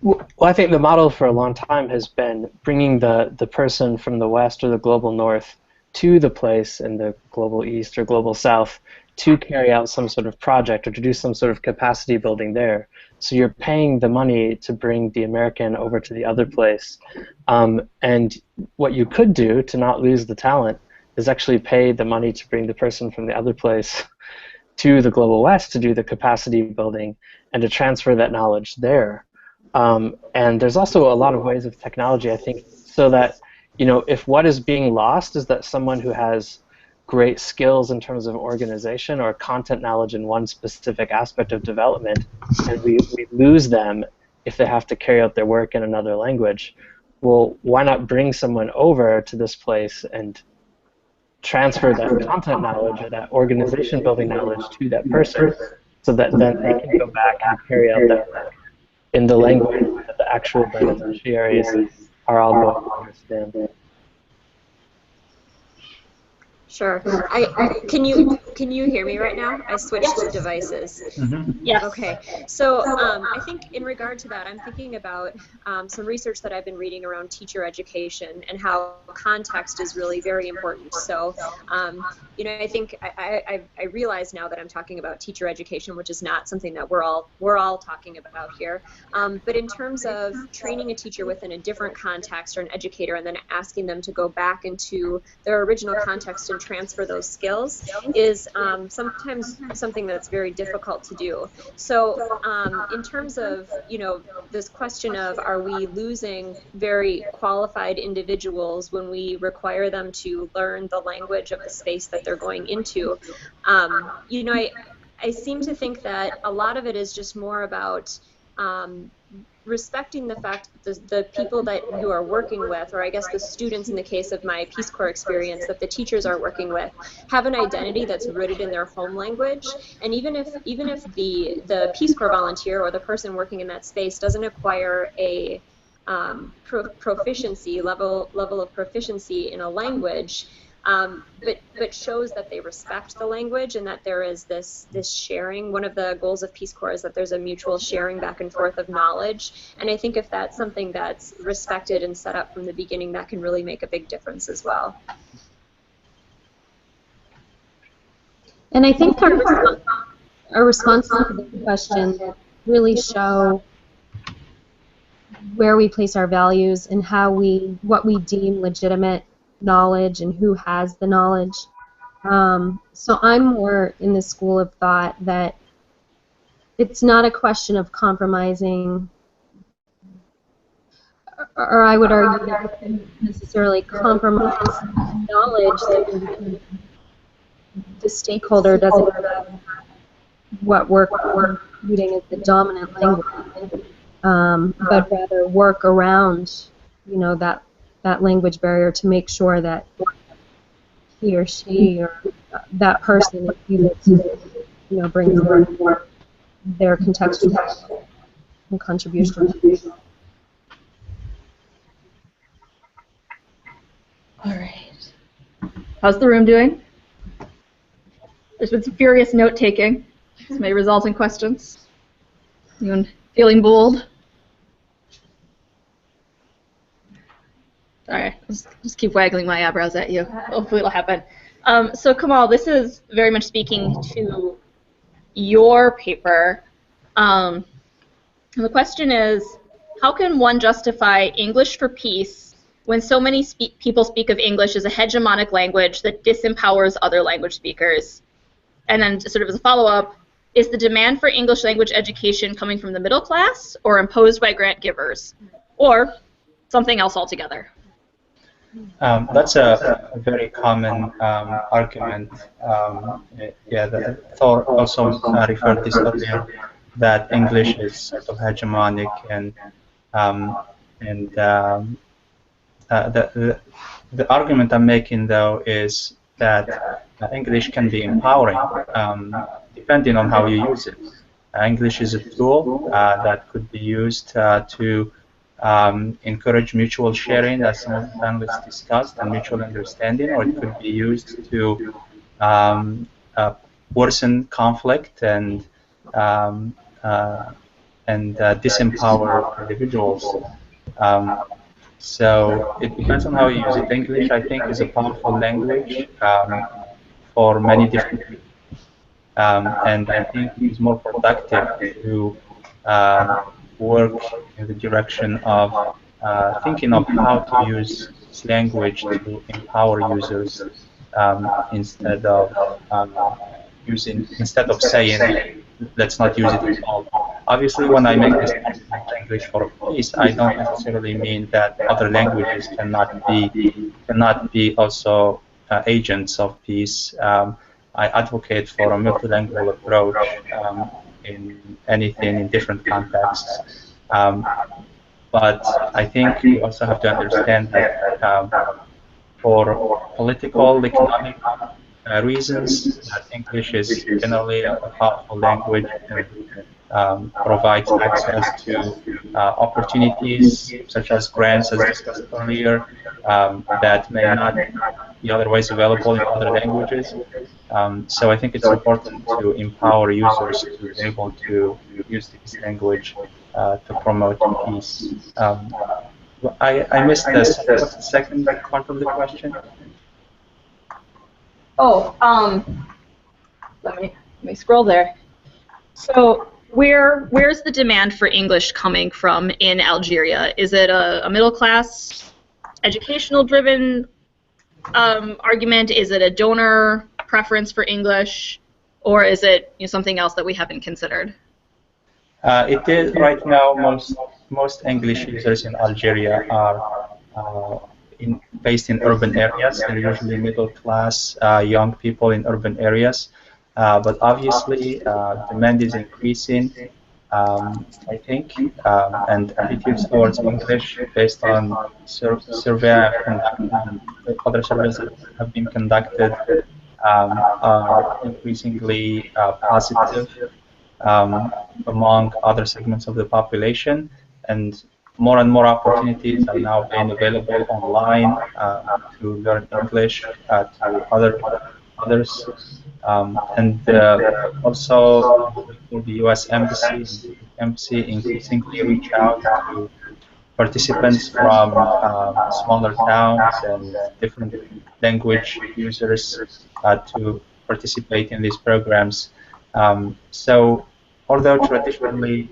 Well, I think the model for a long time has been bringing the person from the West or the global North to the place in the global East or global South to carry out some sort of project or to do some sort of capacity building there. So you're paying the money to bring the American over to the other place. And what you could do to not lose the talent is actually pay the money to bring the person from the other place to the global West to do the capacity building and to transfer that knowledge there. And there's also a lot of ways of technology, I think, so that, you know, if what is being lost is that someone who has great skills in terms of organization or content knowledge in one specific aspect of development, and we lose them if they have to carry out their work in another language, well, why not bring someone over to this place and transfer that content knowledge or that organization building knowledge to that person so that then they can go back and carry out that work in the language that the actual beneficiaries are all going to understand. Sure. Can you hear me right now? I switched devices. Mm-hmm. Yes. Okay. So I think in regard to that, I'm thinking about some research that I've been reading around teacher education and how context is really very important. So you know, I think I realize now that I'm talking about teacher education, which is not something that we're all talking about here. But in terms of training a teacher within a different context or an educator, and then asking them to go back into their original context and transfer those skills is sometimes something that's very difficult to do. So in terms of, you know, this question of, are we losing very qualified individuals when we require them to learn the language of the space that they're going into? You know, I seem to think that a lot of it is just more about respecting the fact that the people that you are working with, or I guess the students in the case of my Peace Corps experience, that the teachers are working with, have an identity that's rooted in their home language. And even if the Peace Corps volunteer or the person working in that space doesn't acquire a proficiency level of proficiency in a language, but shows that they respect the language and that there is this sharing. One of the goals of Peace Corps is that there's a mutual sharing back and forth of knowledge. And I think if that's something that's respected and set up from the beginning, that can really make a big difference as well. And I think our responses to the question really show where we place our values and what we deem legitimate knowledge and who has the knowledge. So I'm more in the school of thought that it's not a question of compromising, or I would argue that we can't necessarily compromise knowledge that the stakeholder doesn't have what we're reading as the dominant language, but rather work around, you know, that language barrier to make sure that he or she or that person is able to, you know, bring their contextual contribution. All right. How's the room doing? There's been some furious note-taking. This may result in questions. Anyone feeling bold? All right, just keep waggling my eyebrows at you. Hopefully it'll happen. So Kamal, this is very much speaking to your paper. The question is, how can one justify English for peace when so many people speak of English as a hegemonic language that disempowers other language speakers? And then sort of as a follow-up, is the demand for English language education coming from the middle class or imposed by grant givers, or something else altogether? That's a very common argument. Thor also referred this earlier, that English is sort of hegemonic, and the argument I'm making, though, is that English can be empowering, depending on how you use it. English is a tool that could be used to encourage mutual sharing, as some of the panelists discussed, and mutual understanding, or it could be used to worsen conflict and disempower individuals. So it depends on how you use it. English, I think, is a powerful language for many different reasons. And I think it's more productive to work in the direction of thinking of how to use this language to empower users instead of saying let's not use it at all. Obviously, when I make this English for peace, I don't necessarily mean that other languages cannot be also agents of peace. I advocate for a multilingual approach in anything, in different contexts. But I think we also have to understand that for political, economic reasons, that English is generally a powerful language and provides access to opportunities such as grants, as discussed earlier, that may not be otherwise available in other languages. So I think it's important to empower users to be able to use this language to promote peace. I missed the second part of the question. Oh, let me scroll there. So where's the demand for English coming from in Algeria? Is it a middle class, educational driven argument? Is it a donor preference for English, or is it something else that we haven't considered? It is right now. Most English users in Algeria are based in urban areas. They're usually middle class, young people in urban areas. But obviously, demand is increasing, I think, and attitudes towards English, based on survey and other surveys that have been conducted, are increasingly positive among other segments of the population, and more opportunities are now being available online to learn English to others. And also, the U.S. Embassy increasingly reach out to participants from smaller towns and different language users to participate in these programs. So, although traditionally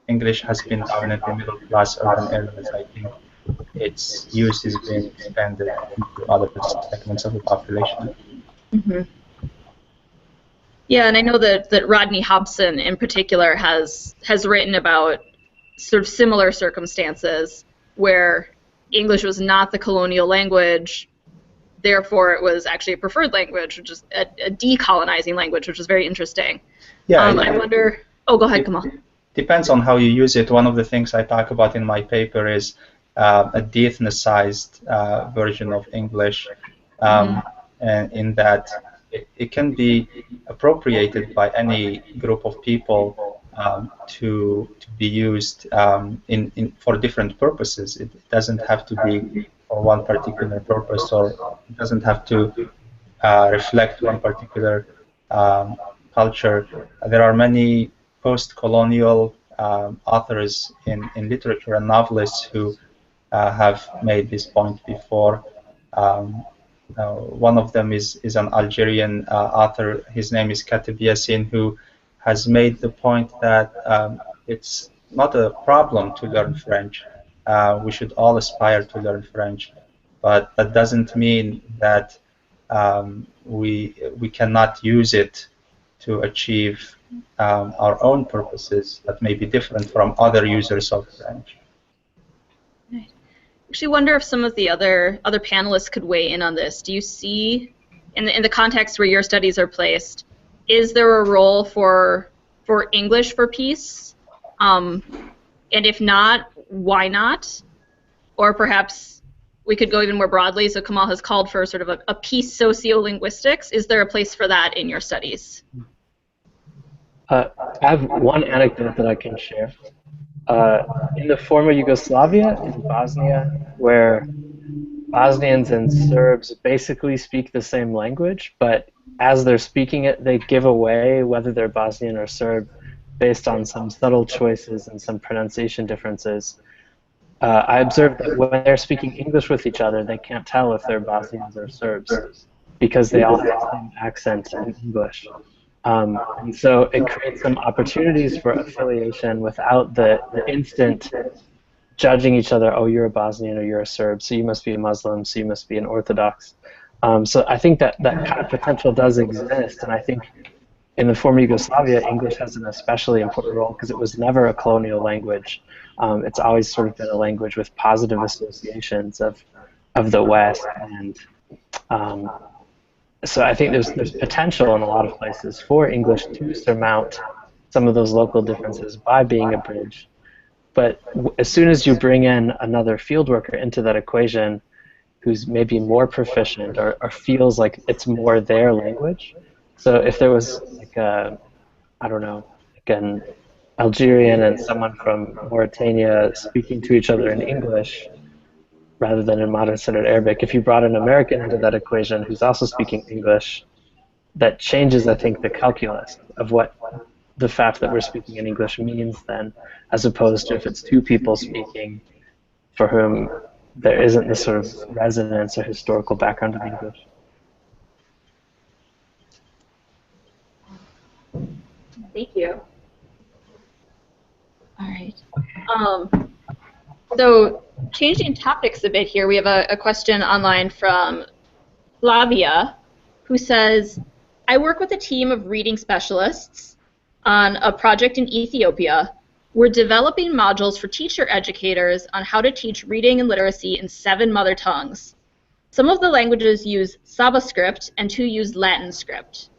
English has been dominant in middle-class urban areas, I think its use is being expanded into other segments of the population. Mm-hmm. Yeah, and I know that Rodney Hobson in particular has written about sort of similar circumstances where English was not the colonial language, therefore it was actually a preferred language, which is a decolonizing language, which is very interesting. Yeah, I wonder. Oh, go ahead, Kamal. Depends on how you use it. One of the things I talk about in my paper is a de-ethnicized version of English, and in that it can be appropriated by any group of people to be used for different purposes. It doesn't have to be for one particular purpose, or it doesn't have to reflect one particular culture. There are many post-colonial authors in literature and novelists who have made this point before. One of them is an Algerian author. His name is Katib Yassin, who has made the point that it's not a problem to learn French. We should all aspire to learn French, but that doesn't mean that we cannot use it to achieve our own purposes that may be different from other users of French. Actually, wonder if some of the other panelists could weigh in on this. Do you see, in the context where your studies are placed, is there a role for English for peace? And if not, why not? Or perhaps we could go even more broadly. So Kamal has called for sort of a peace sociolinguistics. Is there a place for that in your studies? I have one anecdote that I can share. In the former Yugoslavia, in Bosnia, where Bosnians and Serbs basically speak the same language, but as they're speaking it, they give away whether they're Bosnian or Serb based on some subtle choices and some pronunciation differences. I observed that when they're speaking English with each other, they can't tell if they're Bosnians or Serbs because they all have the same accent in English. And so it creates some opportunities for affiliation without the instant judging each other, oh, you're a Bosnian or you're a Serb, so you must be a Muslim, so you must be an Orthodox. So I think that kind of potential does exist, and I think in the former Yugoslavia, English has an especially important role because it was never a colonial language. It's always sort of been a language with positive associations of the West, and so I think there's potential in a lot of places for English to surmount some of those local differences by being a bridge. But as soon as you bring in another field worker into that equation who's maybe more proficient or feels like it's more their language, so if there was like I don't know, like an Algerian and someone from Mauritania speaking to each other in English rather than in modern standard Arabic, if you brought an American into that equation who's also speaking English, that changes, I think, the calculus of what the fact that we're speaking in English means then, as opposed to if it's two people speaking for whom there isn't this sort of resonance or historical background of English. Thank you. All right. So changing topics a bit here, we have a question online from Flavia, who says, I work with a team of reading specialists on a project in Ethiopia. We're developing modules for teacher educators on how to teach reading and literacy in 7 mother tongues. Some of the languages use Saba script and 2 use Latin script.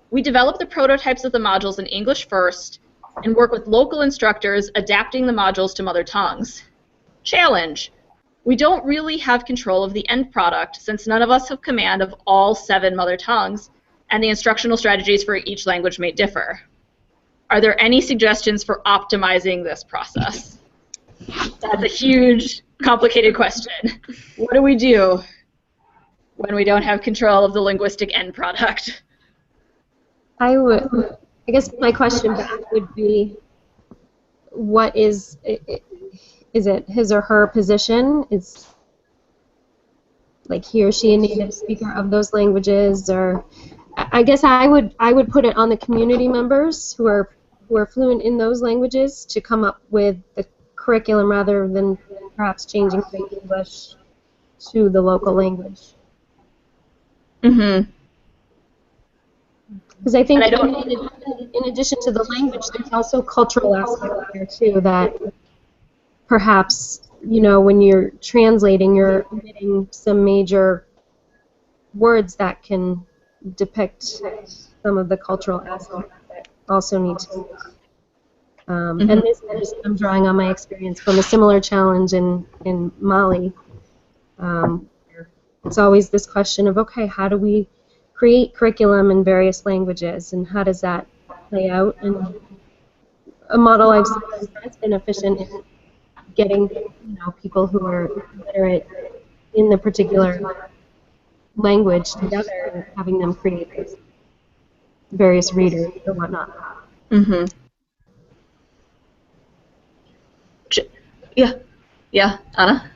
We develop the prototypes of the modules in English first and work with local instructors adapting the modules to mother tongues. Challenge: we don't really have control of the end product since none of us have command of all 7 mother tongues, and the instructional strategies for each language may differ. Are there any suggestions for optimizing this process? That's a huge, complicated question. What do we do when we don't have control of the linguistic end product? I guess my question back would be, what is it his or her position? Is like he or she a native speaker of those languages, or I guess I would put it on the community members who are fluent in those languages to come up with the curriculum rather than perhaps changing the English to the local language. Mm-hmm. Because I think in addition to the language, there's also cultural aspect there too, that perhaps, you know, when you're translating, you're omitting some major words that can depict some of the cultural aspects that also need to be and this, I'm drawing on my experience from a similar challenge in Mali. It's always this question of, okay, how do we create curriculum in various languages, and how does that play out? And a model I've seen that's been efficient in getting, you know, people who are literate in the particular language together and having them create various readers or whatnot. Mm-hmm. Yeah, Anna?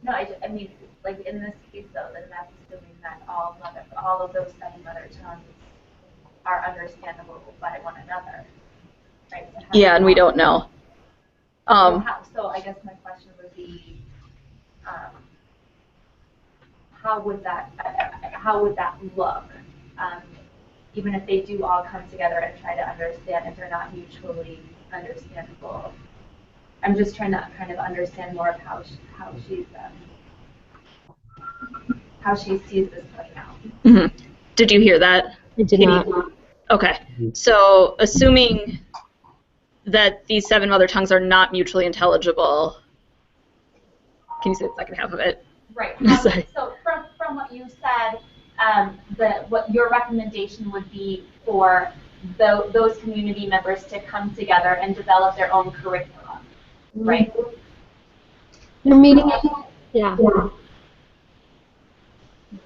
No, I mean, like in this case though, then that's assuming that all of those 7 mother tongues are understandable by one another, right? So yeah, and we don't know. So I guess my question would be, how would that look? Even if they do all come together and try to understand, if they're not mutually understandable. I'm just trying to kind of understand more of how she sees this playing out. Mm-hmm. Did you hear that? I did not. Okay. So assuming that these 7 mother tongues are not mutually intelligible, can you say the second half of it? Right. Sorry. So from what you said, what your recommendation would be for those community members to come together and develop their own curriculum, right? They're meeting. Yeah.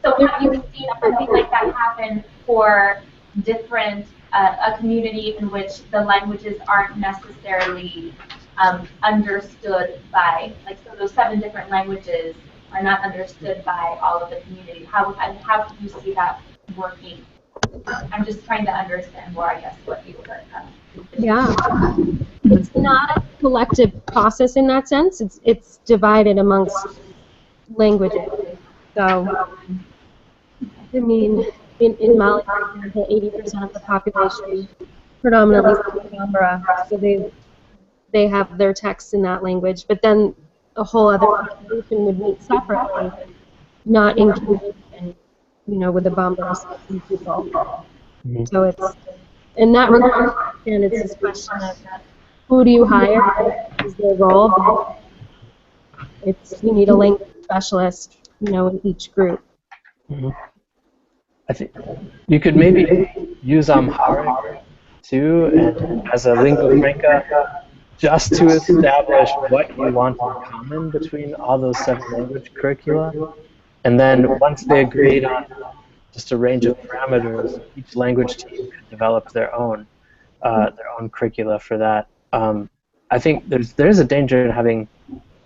So have you seen something like that happen for different a community in which the languages aren't necessarily understood by, like, so those 7 different languages are not understood by all of the community. How do you see that working? I'm just trying to understand more, I guess, what you were. Yeah. It's not a collective process in that sense. It's divided amongst languages. So, I mean, in Mali, 80% of the population predominantly speak Bambara, so they have their texts in that language. But then a whole other population would meet separately, not in communion, with the Bambara speaking people. So it's, in that regard, and it's this question of who do you hire is their role. You need a language specialist, in each group. I think you could maybe use Amharic too, and as a lingua franca, just to establish what you want in common between all those 7 language curricula. And then once they agreed on just a range of parameters, each language team could develop their own curricula for that. I think there's a danger in having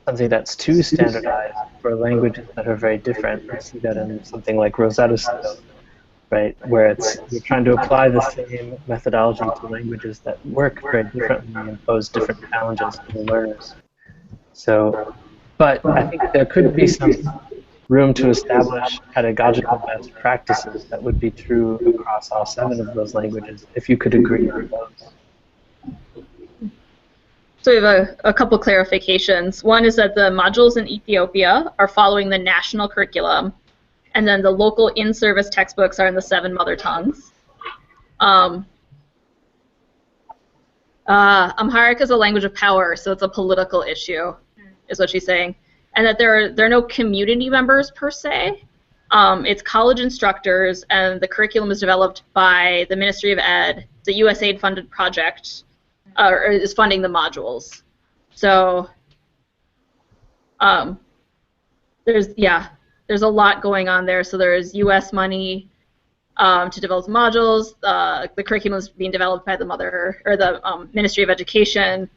something that's too standardized for languages that are very different. I see that in something like Rosetta Stone, right, where you're trying to apply the same methodology to languages that work very differently and pose different challenges to the learners. So, but I think there could be some room to establish pedagogical best practices that would be true across all 7 of those languages if you could agree on those. So we have a couple clarifications. One is that the modules in Ethiopia are following the national curriculum, and then the local in-service textbooks are in the 7 mother tongues. Amharic is a language of power, so it's a political issue, is what she's saying. And that there are no community members per se. It's college instructors, and the curriculum is developed by the Ministry of Ed. It's a USAID-funded project, or is funding the modules. So there's a lot going on there. So there's U.S. money to develop modules. The curriculum is being developed by the Ministry of Education,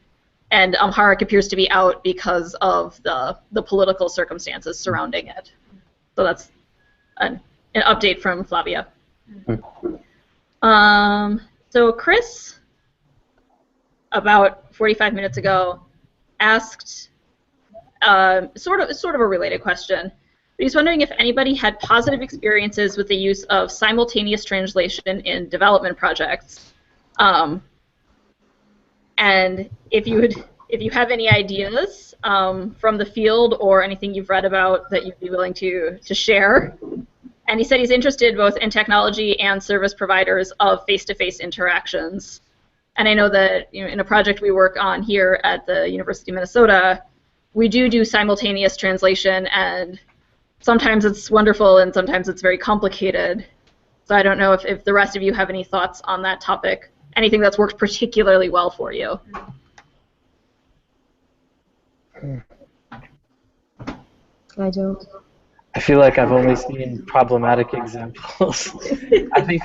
and Amharic appears to be out because of the political circumstances surrounding it. So that's an update from Flavia. So Chris, about 45 minutes ago, asked sort of a related question. But he's wondering if anybody had positive experiences with the use of simultaneous translation in development projects, and if you have any ideas from the field or anything you've read about that you'd be willing to share. And he said he's interested both in technology and service providers of face-to-face interactions. And I know that in a project we work on here at the University of Minnesota, we do simultaneous translation, and sometimes it's wonderful and sometimes it's very complicated. So I don't know if the rest of you have any thoughts on that topic, anything that's worked particularly well for you. I don't. I feel like I've only seen problematic examples. I think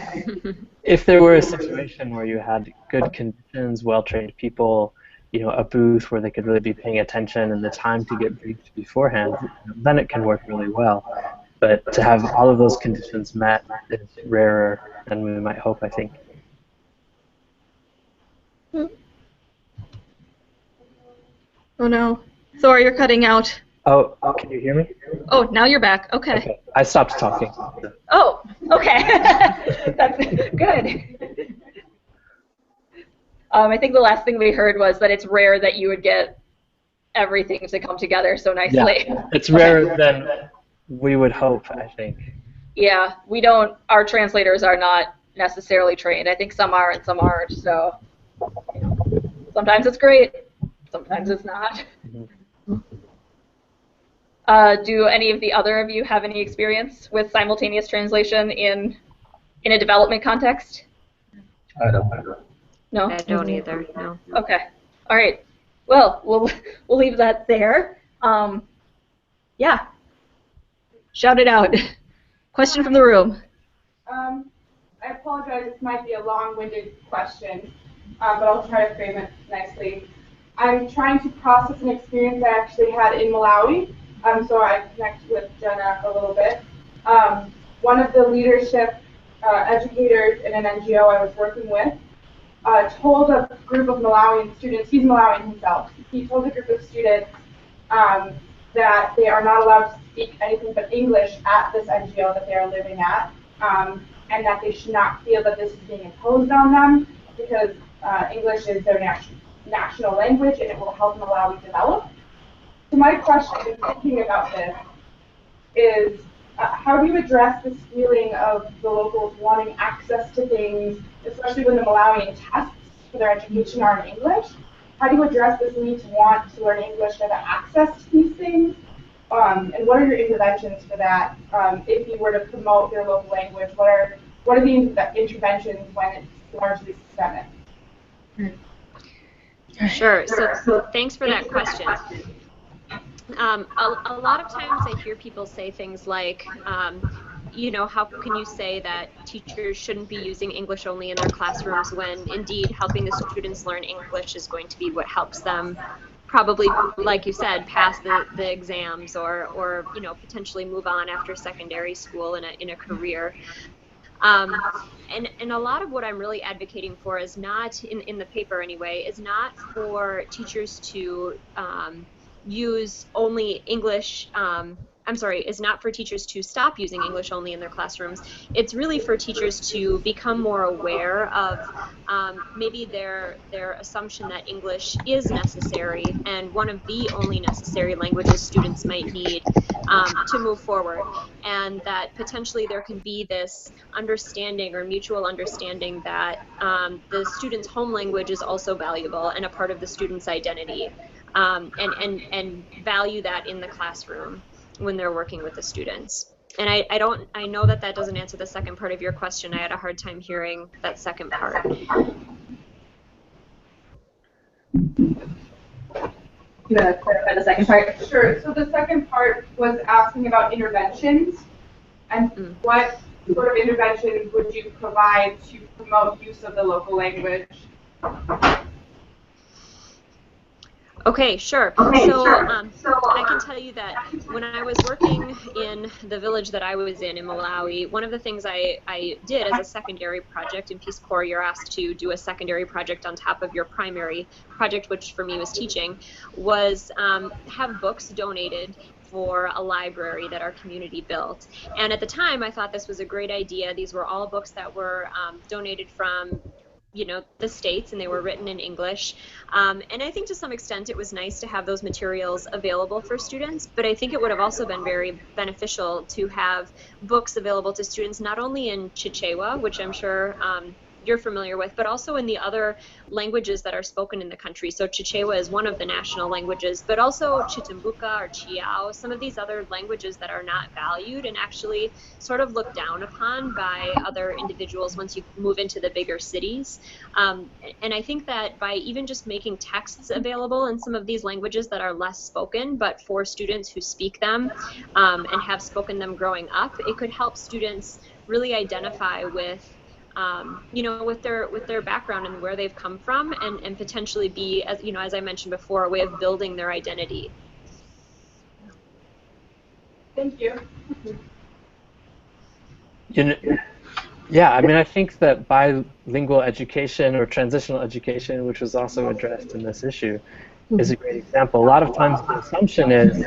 if there were a situation where you had good conditions, well-trained people, a booth where they could really be paying attention and the time to get briefed beforehand, then it can work really well. But to have all of those conditions met is rarer than we might hope, I think. Oh no. Thor, you're cutting out. Oh, can you hear me? Oh, now you're back. Okay. I stopped talking. Oh, okay. That's good. I think the last thing we heard was that it's rare that you would get everything to come together so nicely. Yeah, it's rarer than we would hope, I think. Yeah, our translators are not necessarily trained. I think some are and some aren't, so sometimes it's great, sometimes it's not. Do any of the other of you have any experience with simultaneous translation in a development context? I don't. No? I don't either, no. Okay. All right. Well, we'll leave that there. Yeah. Shout it out. Question from the room. I apologize, this might be a long-winded question, but I'll try to frame it nicely. I'm trying to process an experience I actually had in Malawi, so I connect with Jenna a little bit. One of the leadership educators in an NGO I was working with told a group of Malawian students, he's Malawian himself, he told a group of students that they are not allowed to speak anything but English at this NGO that they are living at, and that they should not feel that this is being imposed on them because English is their national language and it will help Malawi develop. So my question, thinking about this, is how do you address this feeling of the locals wanting access to things, especially when the Malawian tests for their education are in English? How do you address this need to want to learn English and have access to these things? And what are your interventions for that? If you were to promote their local language, what are the interventions when it's largely systemic? Sure. So thanks for that question. A lot of times I hear people say things like, how can you say that teachers shouldn't be using English only in their classrooms when indeed helping the students learn English is going to be what helps them probably, like you said, pass the exams or potentially move on after secondary school in a career. And a lot of what I'm really advocating for is not, in the paper anyway, is not for teachers to use only English, is not for teachers to stop using English only in their classrooms. It's really for teachers to become more aware of maybe their assumption that English is necessary and one of the only necessary languages students might need to move forward, and that potentially there can be this understanding or mutual understanding that the student's home language is also valuable and a part of the student's identity, and value that in the classroom when they're working with the students. And I know that doesn't answer the second part of your question. I had a hard time hearing that second part. You want to clarify the second part? Sure. So the second part was asking about interventions and what sort of interventions would you provide to promote use of the local language? Okay, sure. So I can tell you that when I was working in the village that I was in Malawi, one of the things I did as a secondary project in Peace Corps, you're asked to do a secondary project on top of your primary project, which for me was teaching, was have books donated for a library that our community built. And at the time, I thought this was a great idea. These were all books that were donated from the States, and they were written in English. And I think to some extent it was nice to have those materials available for students, but I think it would have also been very beneficial to have books available to students not only in Chichewa, which I'm sure you're familiar with, but also in the other languages that are spoken in the country. So Chichewa is one of the national languages, but also Chitumbuka or Chiao, some of these other languages that are not valued and actually sort of looked down upon by other individuals once you move into the bigger cities. And I think that by even just making texts available in some of these languages that are less spoken, but for students who speak them and have spoken them growing up, it could help students really identify with you know, with their background and where they've come from, and potentially be, as you know, as I mentioned before, a way of building their identity. Thank you. You know, yeah, I mean, I think that bilingual education or transitional education, which was also addressed in this issue, is a great example. A lot of times the assumption is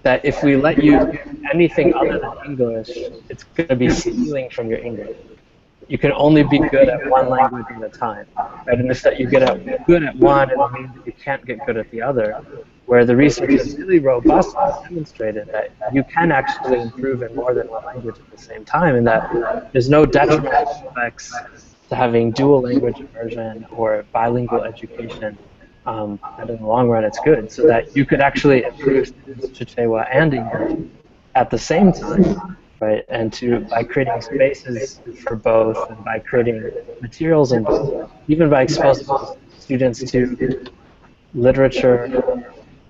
that if we let you do anything other than English, it's going to be stealing from your English. You can only be good at one language at a time, right? And if that you get good at one, it means that you can't get good at the other. Where the research is really robust and demonstrated that you can actually improve in more than one language at the same time, and that there's no detrimental effects to having dual language immersion or bilingual education. And in the long run, it's good, so that you could actually improve Chichewa and English at the same time, right? And by creating spaces for both, and by creating materials in both, even by exposing students to literature,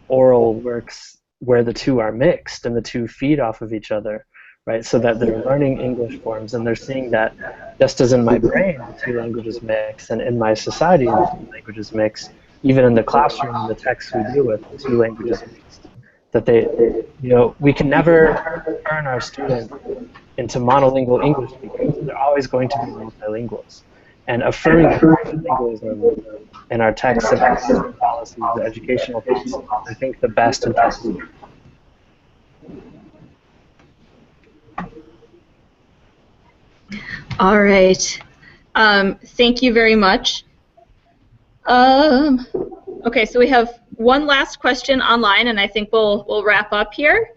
oral works where the two are mixed and the two feed off of each other, right? So that they're learning English forms and they're seeing that just as in my brain the two languages mix, and in my society the two languages mix, even in the classroom and the texts we deal with, the two languages mixed. That you know, we can never turn our students into monolingual English speakers. They're always going to be multilinguals. And affirming multilingualism in our texts and policies, the educational policies, I think the best and best. All right. Thank you very much. Okay, so we have one last question online, and I think we'll wrap up here.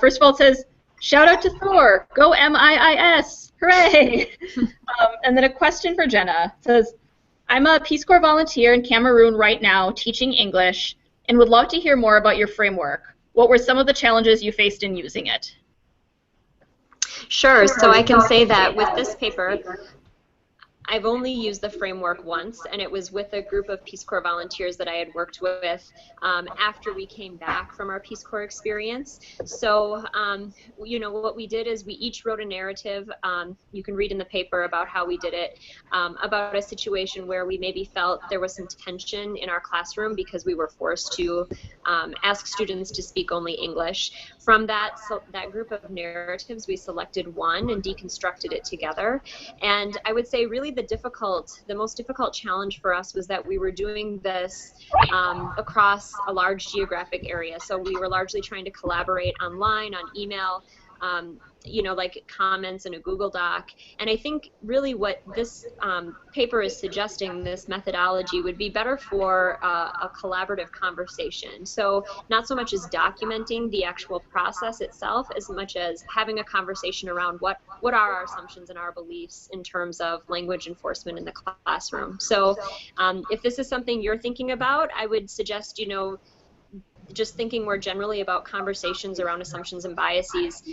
First of all, it says, shout out to Thor, go MIIS, hooray! And then a question for Jenna. It says, I'm a Peace Corps volunteer in Cameroon right now teaching English and would love to hear more about your framework. What were some of the challenges you faced in using it? Sure, so I can say that with this paper, I've only used the framework once, and it was with a group of Peace Corps volunteers that I had worked with after we came back from our Peace Corps experience. So, you know, what we did is we each wrote a narrative. You can read in the paper about how we did it, about a situation where we maybe felt there was some tension in our classroom because we were forced to ask students to speak only English. From that group of narratives, we selected one and deconstructed it together. And I would say really the most difficult challenge for us was that we were doing this across a large geographic area. So we were largely trying to collaborate online, on email, you know, like comments in a Google Doc. And I think really what this paper is suggesting, this methodology, would be better for a collaborative conversation. So not so much as documenting the actual process itself as much as having a conversation around what are our assumptions and our beliefs in terms of language enforcement in the classroom. So if this is something you're thinking about, I would suggest, you know, just thinking more generally about conversations around assumptions and biases,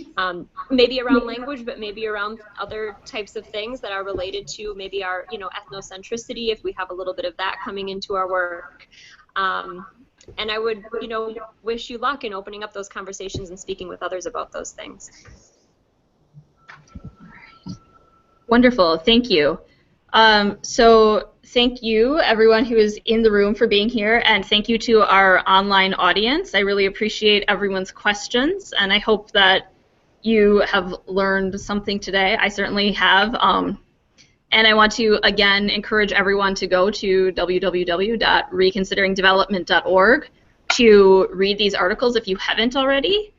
maybe around language, but maybe around other types of things that are related to maybe our, you know, ethnocentricity, if we have a little bit of that coming into our work. And I would, you know, wish you luck in opening up those conversations and speaking with others about those things. Wonderful, thank you. So thank you, everyone who is in the room, for being here, and thank you to our online audience. I really appreciate everyone's questions, and I hope that you have learned something today. I certainly have. And I want to, again, encourage everyone to go to www.reconsideringdevelopment.org to read these articles if you haven't already.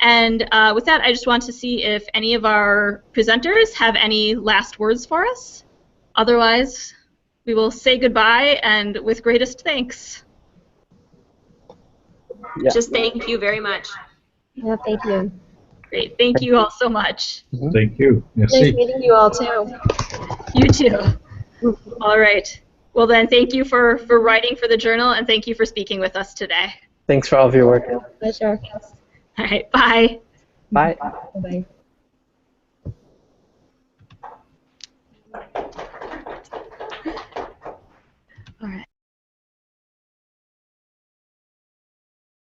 And with that, I just want to see if any of our presenters have any last words for us. Otherwise, we will say goodbye, and with greatest thanks. Yeah. Just thank you very much. Yeah, thank you. Great. Thank you all so much. Thank you. Nice meeting you all, too. You too. All right. Well, then, thank you for writing for the journal, and thank you for speaking with us today. Thanks for all of your work. Pleasure. All right. Bye. Bye. Bye-bye.